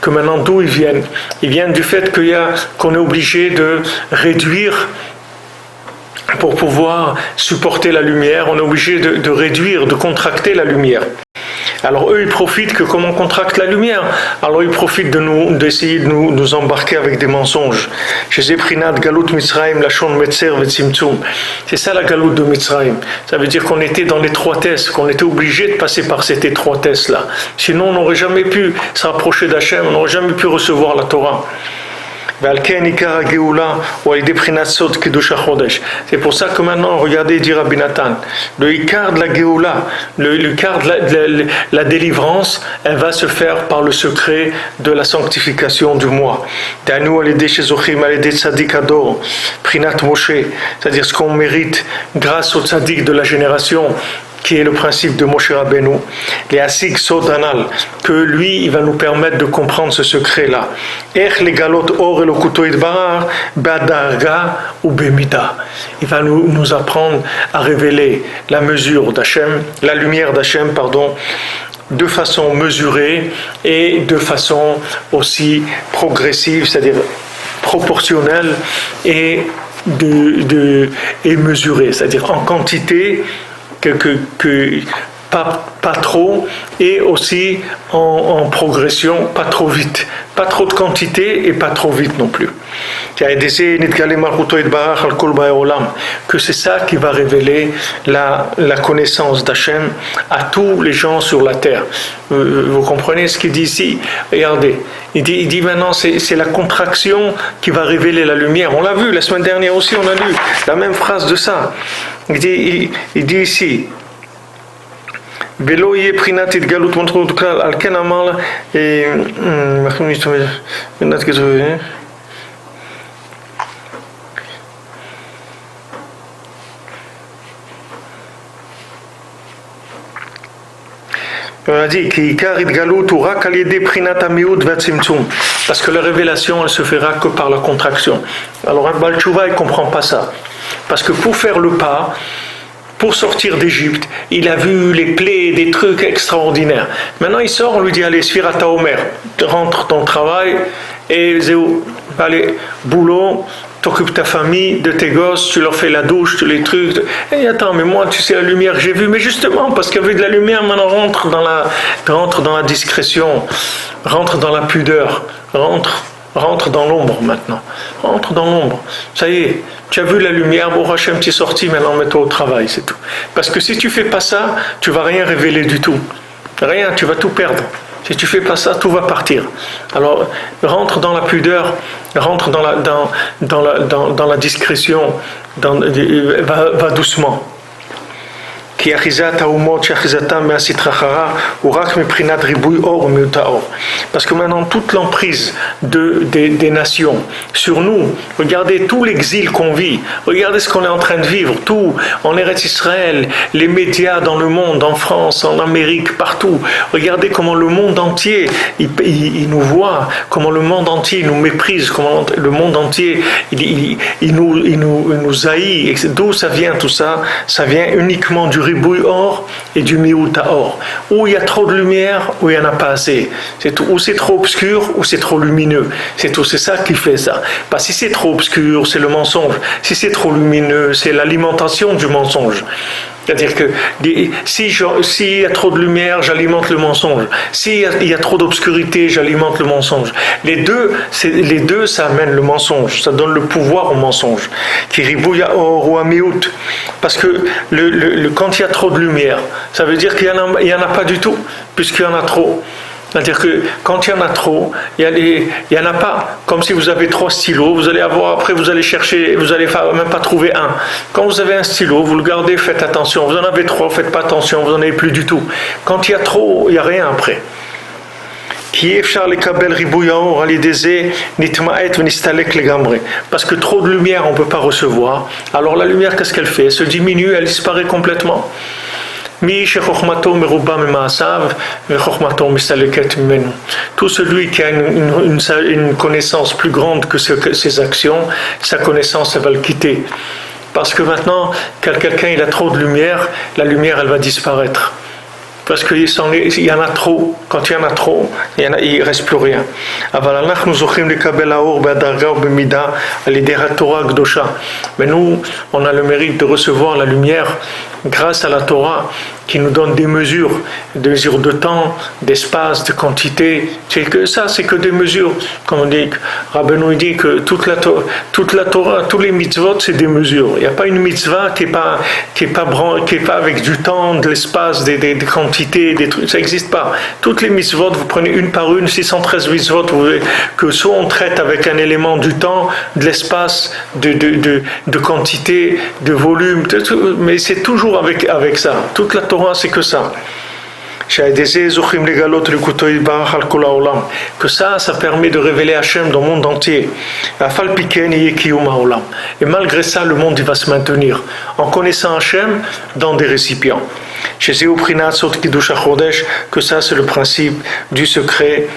Que maintenant, d'où ils viennent? Ils viennent du fait qu'on est obligé de réduire. Pour pouvoir supporter la lumière, on est obligé de réduire, de contracter la lumière. Alors eux, ils profitent que comme on contracte la lumière, alors ils profitent d'essayer de nous embarquer avec des mensonges. C'est ça la galoute de Mitzrayim. Ça veut dire qu'on était dans l'étroitesse, qu'on était obligé de passer par cette étroitesse-là. Sinon, on n'aurait jamais pu se rapprocher d'Hachem, on n'aurait jamais pu recevoir la Torah. C'est pour ça que maintenant, regardez, dit Rabbi Nathan, le Ikar de la Géoula, le Ikar de la délivrance, elle va se faire par le secret de la sanctification du moi. C'est-à-dire ce qu'on mérite grâce au tzaddik de la génération, qui est le principe de Moshe Rabbeinu, les Asik Sodanal, que lui, il va nous permettre de comprendre ce secret-là. Ech le galot or el okuto idbarar, badarga ou bemida. Il va nous apprendre à révéler la mesure d'Hachem, la lumière d'Hachem, de façon mesurée et de façon aussi progressive, c'est-à-dire proportionnelle et mesurée, c'est-à-dire en quantité, pas trop, et aussi en progression, pas trop vite, pas trop de quantité et pas trop vite non plus. Que c'est ça qui va révéler la connaissance d'Hachem à tous les gens sur la terre. Vous comprenez ce qu'il dit ici? Regardez, il dit maintenant c'est la contraction qui va révéler la lumière. On l'a vu la semaine dernière aussi, on a lu la même phrase de ça. Il dit ici, Velo yé prinat itgalut montrou klal al ken amar et on a dit parce que la révélation elle se fera que par la contraction. Alors un Baal Tshuva il comprend pas ça, parce que pour faire le pas, pour sortir d'Égypte, il a vu les plaies, des trucs extraordinaires. Maintenant il sort, on lui dit allez Sfirata Omer, rentre ton travail et allez boulot. T'occupes ta famille, de tes gosses, tu leur fais la douche, tous les trucs. Et attends, mais moi, tu sais la lumière que j'ai vue. Mais justement, parce qu'avec de la lumière, maintenant, rentre dans la discrétion, rentre dans la pudeur, rentre dans l'ombre maintenant. Rentre dans l'ombre. Ça y est, tu as vu la lumière, bon Hachem, tu es sorti, maintenant mets-toi au travail, c'est tout. Parce que si tu fais pas ça, tu vas rien révéler du tout. Rien, tu vas tout perdre. Si tu fais pas ça, tout va partir. Alors, rentre dans la pudeur, rentre dans la discrétion, va doucement. Parce que maintenant toute l'emprise des nations sur nous, regardez tout l'exil qu'on vit, regardez ce qu'on est en train de vivre, tout en Eretz Israël, les médias dans le monde, en France, en Amérique, partout, regardez comment le monde entier il nous voit, comment le monde entier nous méprise, comment le monde entier il nous haït. D'où ça vient tout ça? Ça vient uniquement du ribouille or et du miout or. Où il y a trop de lumière, où il n'y en a pas assez. C'est tout. Ou c'est trop obscur, ou c'est trop lumineux. C'est tout. C'est ça qui fait ça. Parce que si c'est trop obscur, c'est le mensonge. Si c'est trop lumineux, c'est l'alimentation du mensonge. C'est-à-dire que s'il y a trop de lumière, j'alimente le mensonge. S'il y a trop d'obscurité, j'alimente le mensonge. Les deux, ça amène le mensonge. Ça donne le pouvoir au mensonge. Kiribouya or ou amiout. Parce que quand il y a trop de lumière, ça veut dire qu'il n'y en a pas du tout, puisqu'il y en a trop. C'est-à-dire que quand il y en a trop, il y en a pas. Comme si vous avez 3 stylos, vous allez avoir, après vous allez chercher, vous allez même pas trouver un. Quand vous avez un stylo, vous le gardez, faites attention. Vous en avez 3, faites pas attention, vous n'en avez plus du tout. Quand il y a trop, il n'y a rien après. Parce que trop de lumière, on ne peut pas recevoir. Alors la lumière, qu'est-ce qu'elle fait? Elle se diminue, elle disparaît complètement. Tout celui qui a une connaissance plus grande que ses actions, sa connaissance elle va le quitter. Parce que maintenant, quand quelqu'un il a trop de lumière, la lumière elle va disparaître. Parce qu'il y en a trop. Quand il y en a trop, il ne reste plus rien. Mais nous, on a le mérite de recevoir la lumière grâce à la Torah qui nous donne des mesures de temps, d'espace, de quantité. C'est que ça, c'est que des mesures. Comme on dit, Rabbeinu dit que toute la Torah, tous les mitzvot, c'est des mesures. Il n'y a pas une mitzvah qui est pas avec du temps, de l'espace, des quantités, des trucs. Ça n'existe pas. Toutes les mitzvot, vous prenez une par une, 613 mitzvot, vous voyez que soit on traite avec un élément du temps, de l'espace, de quantité, de volume, mais c'est toujours avec ça. Toute la Torah, c'est que ça. Que ça permet de révéler Hachem dans le monde entier. Et malgré ça, le monde il va se maintenir en connaissant Hachem dans des récipients. Que ça, c'est le principe du secret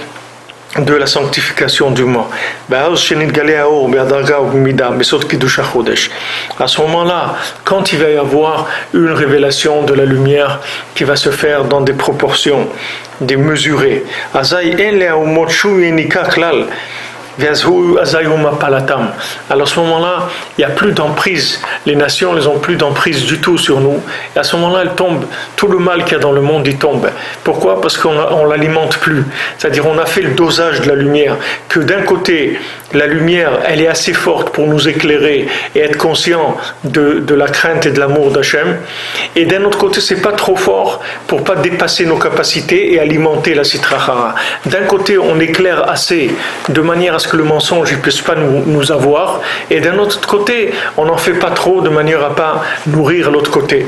de la sanctification du mois. À ce moment-là, quand il va y avoir une révélation de la lumière qui va se faire dans des proportions démesurées, alors à ce moment-là, il n'y a plus d'emprise. Les nations, elles n'ont plus d'emprise du tout sur nous. Et à ce moment-là, elles tombent. Tout le mal qu'il y a dans le monde, il tombe. Pourquoi ? Parce qu'on ne l'alimente plus. C'est-à-dire, on a fait le dosage de la lumière. Que d'un côté, la lumière, elle est assez forte pour nous éclairer et être conscient de la crainte et de l'amour d'Hachem. Et d'un autre côté, c'est pas trop fort pour pas dépasser nos capacités et alimenter la Sitra Achara. D'un côté, on éclaire assez de manière à ce que le mensonge ne puisse pas nous avoir. Et d'un autre côté, on n'en fait pas trop de manière à pas nourrir l'autre côté.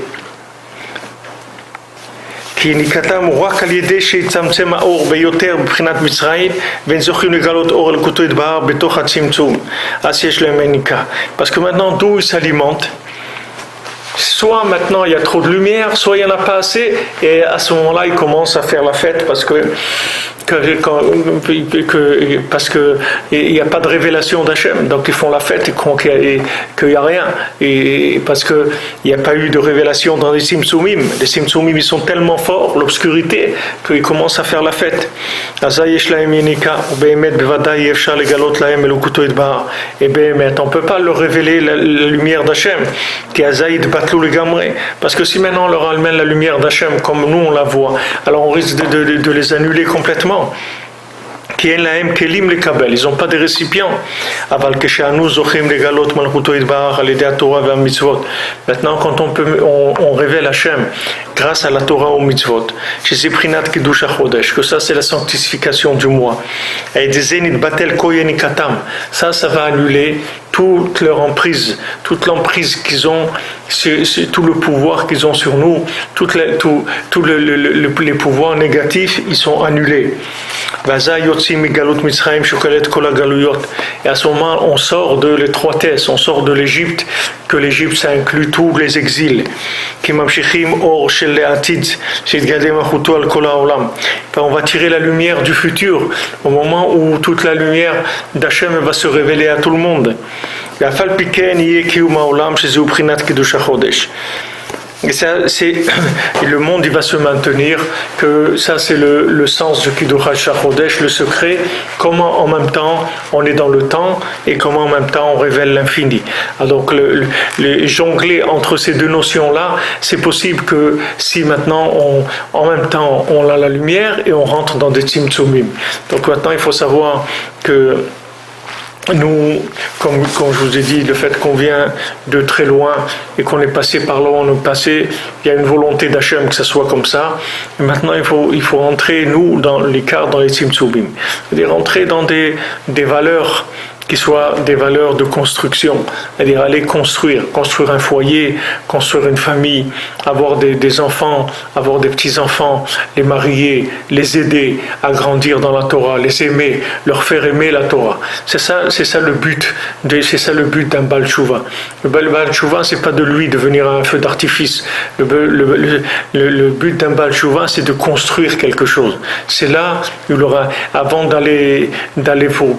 כי נקטם הוא רק על ידי שיצמצם האור ביותר מבחינת מצרים והם זוכים לגלות אור אלוקותו יתבהר בתוך הצמצום אז שיש להם מניקה. Parce que maintenant d'où ils s'alimentent, soit maintenant il y a trop de lumière, soit il n'y en a pas assez, et à ce moment-là ils commencent à faire la fête parce que il n'y a pas de révélation d'Hachem, donc ils font la fête et qu'il n'y a rien, et parce qu'il n'y a pas eu de révélation dans les Simtsumim. Les Simtsumim ils sont tellement forts, l'obscurité, qu'ils commencent à faire la fête. Et on ne peut pas leur révéler la lumière d'Hachem, qui est Zaïd Batlou le Gamré, parce que si maintenant on leur amène la lumière d'Hachem comme nous on la voit, alors on risque de les annuler complètement. Ils n'ont pas de récipients. Maintenant, quand on révèle Hachem grâce à la Torah aux mitzvot, que ça c'est la sanctification du mois. Ça va annuler toute leur emprise, toute l'emprise qu'ils ont, tout le pouvoir qu'ils ont sur nous, tous les pouvoirs négatifs, ils sont annulés. Et à ce moment, on sort de l'étroitesse, on sort de l'Égypte, que l'Égypte ça inclut tous les exils. On va tirer la lumière du futur, au moment où toute la lumière d'Hachem va se révéler à tout le monde. Et le monde il va se maintenir, que ça c'est le sens du Kiddush HaChodesh, le secret, comment en même temps on est dans le temps et comment en même temps on révèle l'infini. Alors donc jongler entre ces deux notions-là, c'est possible que si maintenant en même temps on a la lumière et on rentre dans des Tzimtzumim. Donc maintenant il faut savoir que nous, comme je vous ai dit, le fait qu'on vient de très loin et qu'on est passé par là où on est passé, il y a une volonté d'Hachem que ça soit comme ça. Et maintenant, il faut entrer, nous, dans l'écart, dans les Tzimtzumim. C'est-à-dire entrer dans des valeurs qui soient des valeurs de construction, c'est-à-dire aller construire un foyer, construire une famille, avoir des enfants, avoir des petits-enfants, les marier, les aider à grandir dans la Torah, les aimer, leur faire aimer la Torah. C'est ça le but d'un Baal Tshuva. Le Baal Tshuva, c'est pas de lui devenir un feu d'artifice. Le but d'un Baal Tshuva, c'est de construire quelque chose. C'est là où il aura, avant d'aller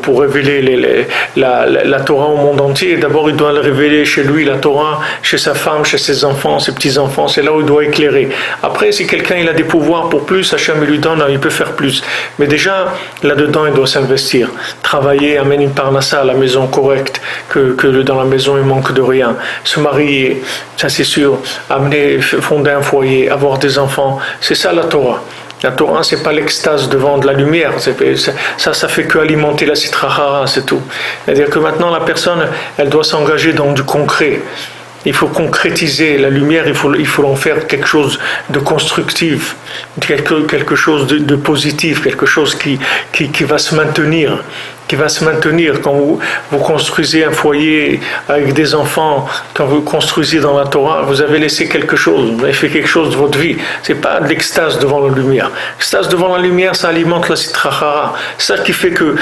pour révéler la Torah au monde entier. D'abord, il doit le révéler chez lui, la Torah, chez sa femme, chez ses enfants, ses petits-enfants. C'est là où il doit éclairer. Après, si quelqu'un il a des pouvoirs pour plus, Hachem lui donne, il peut faire plus. Mais déjà, là-dedans, il doit s'investir. Travailler, amener une parnassa à la maison correcte, que dans la maison, il manque de rien. Se marier, ça c'est sûr. Amener, fonder un foyer, avoir des enfants. C'est ça la Torah. La Torah, c'est pas l'extase devant de la lumière. Ça fait que alimenter la Sitra Achara, c'est tout. C'est-à-dire que maintenant, la personne, elle doit s'engager dans du concret. Il faut concrétiser la lumière, il faut en faire quelque chose de constructif, quelque chose de positif, quelque chose qui va se maintenir. Quand vous construisez un foyer avec des enfants, quand vous construisez dans la Torah, vous avez laissé quelque chose, vous avez fait quelque chose de votre vie. C'est pas de l'extase devant la lumière. L'extase devant la lumière, ça alimente la Sitra Achara. C'est ça qui fait que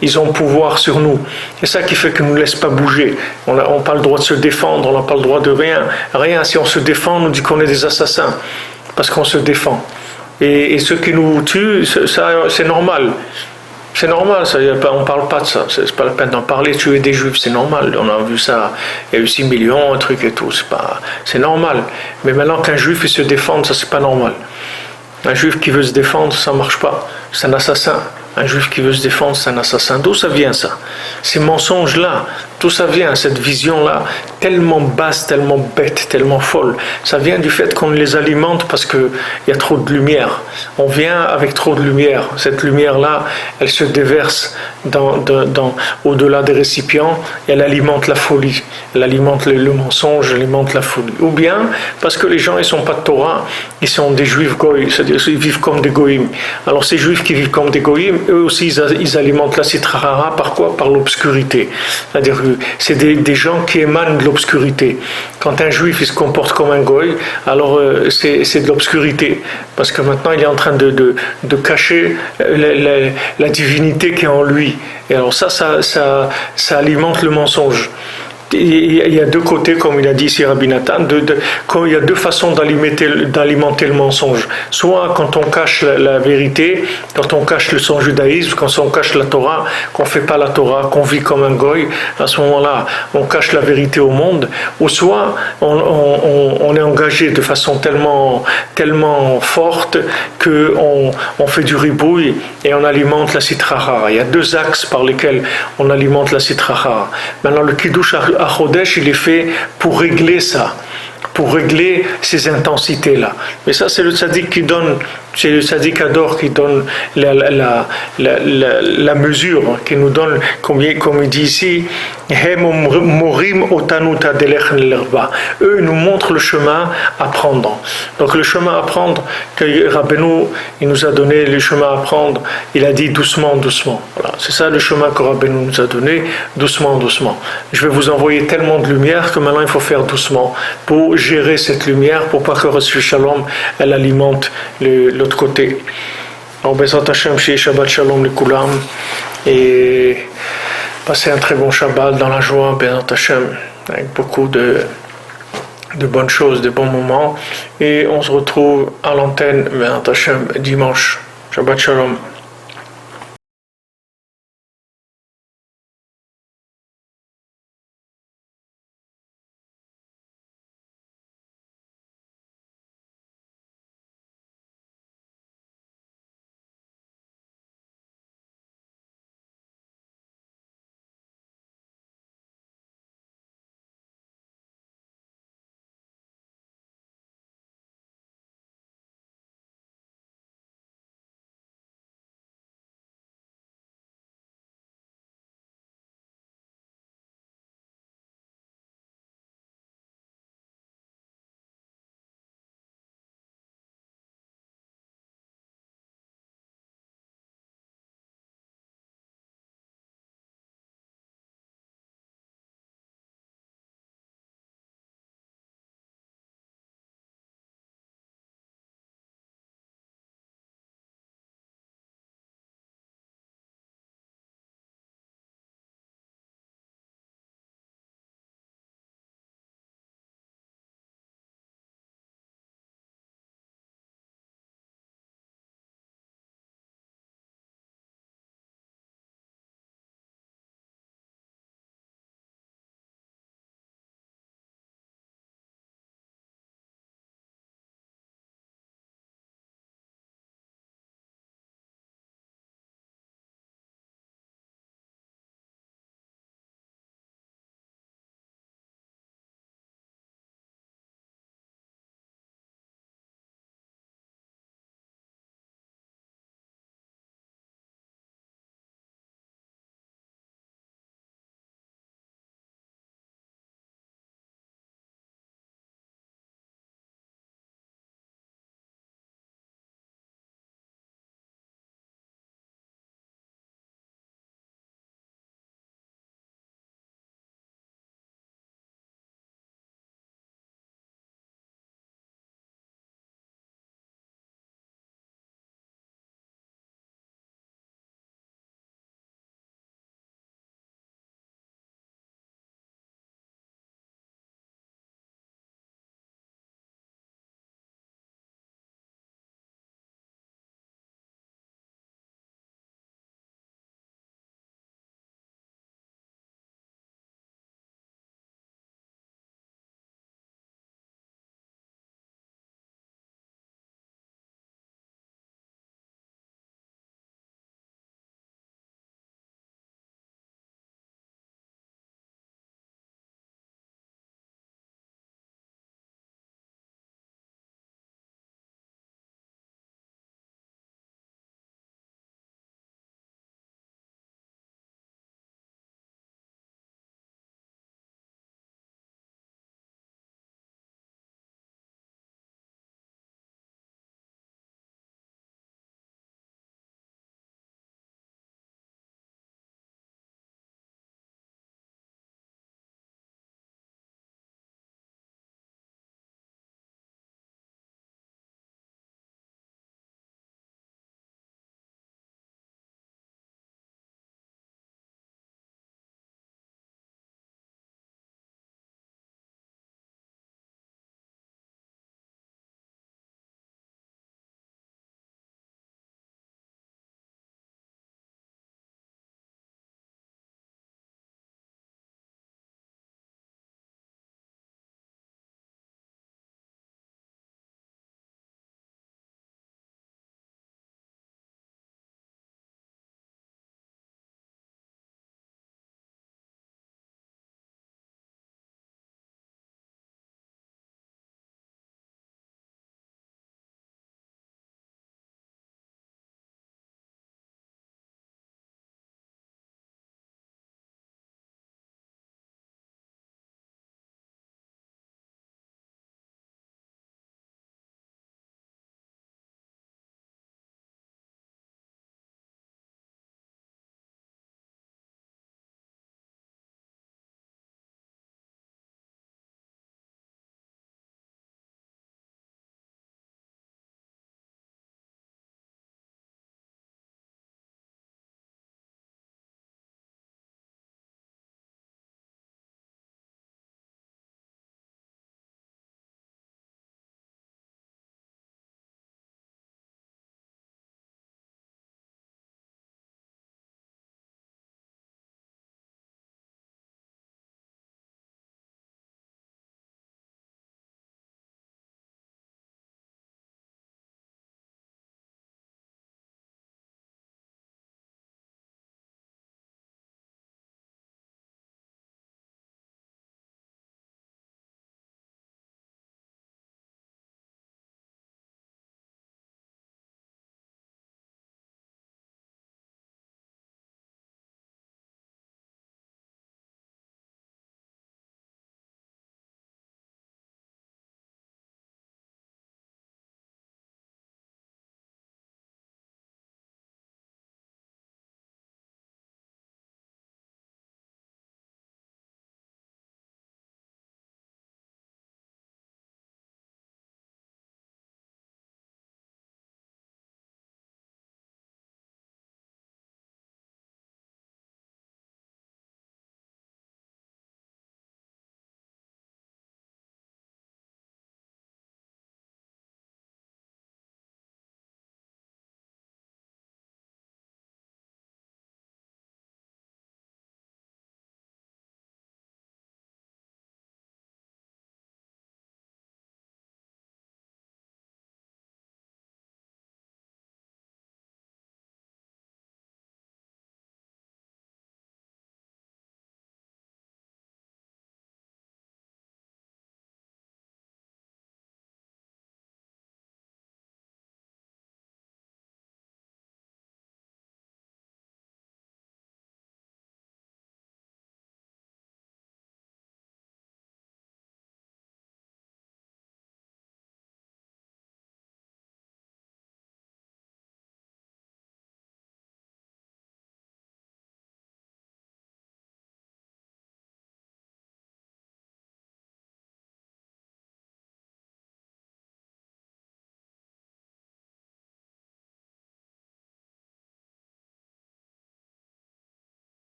ils ont pouvoir sur nous. C'est ça qui fait qu'ils ne nous laissent pas bouger. On n'a pas le droit de se défendre, on n'a pas le droit de rien. Rien, si on se défend, on nous dit qu'on est des assassins, parce qu'on se défend. Et ceux qui nous tuent, ça, c'est normal. C'est normal, ça, on ne parle pas de ça, c'est pas la peine d'en parler, tuer des juifs, c'est normal, on a vu ça, il y a eu 6 millions, un truc et tout, c'est normal. Mais maintenant qu'un juif il se défende, ça c'est pas normal. Un juif qui veut se défendre, ça ne marche pas, c'est un assassin. Un juif qui veut se défendre, c'est un assassin. D'où ça vient ça? Ces mensonges-là, d'où ça vient, cette vision-là, tellement basse, tellement bête, tellement folle? Ça vient du fait qu'on les alimente parce qu'il y a trop de lumière. On vient avec trop de lumière. Cette lumière-là, elle se déverse au-delà des récipients et elle alimente la folie. Elle alimente le mensonge, elle alimente la folie. Ou bien parce que les gens, ils ne sont pas de Torah, ils sont des juifs goïs, c'est-à-dire qu'ils vivent comme des goïms. Alors ces juifs qui vivent comme des goïms, eux aussi, ils alimentent la Sitra Achara par quoi? Par l'obscurité. C'est-à-dire que c'est des gens qui émanent de l'obscurité. Quand un juif il se comporte comme un goy, alors c'est de l'obscurité. Parce que maintenant, il est en train de cacher la divinité qui est en lui. Et alors ça alimente le mensonge. Il y a deux côtés, comme il a dit ici Rabbi Nathan, il y a deux façons d'alimenter le mensonge. Soit quand on cache la vérité, quand on cache son judaïsme, quand on cache la Torah, qu'on ne fait pas la Torah, qu'on vit comme un goy, à ce moment-là, on cache la vérité au monde. Ou soit on est engagé de façon tellement forte qu'on fait du ribouille et on alimente la Sitra Achara. Il y a deux axes par lesquels on alimente la Sitra Achara. Maintenant, le Kiddush Chodesh, il est fait pour régler ça, pour régler ces intensités-là. Mais ça, c'est le tzaddik qui donne, c'est le tzaddik Ador qui donne la mesure, qui nous donne, comme il dit ici, eux nous montrent le chemin à prendre. Donc le chemin à prendre, que Rabbeinu, il nous a donné le chemin à prendre, il a dit doucement, doucement. Voilà. C'est ça le chemin que Rabbeinu nous a donné, doucement, doucement. Je vais vous envoyer tellement de lumière que maintenant il faut faire doucement pour gérer cette lumière, pour pas que Reçu Shalom, elle alimente l'autre côté. Alors, Bezrat Hashem, Shabbat Shalom Lekulam, et passez un très bon Shabbat dans la joie, Bezrat Hashem, avec beaucoup de bonnes choses, de bons moments, et on se retrouve à l'antenne, Bezrat Hashem, dimanche. Shabbat Shalom.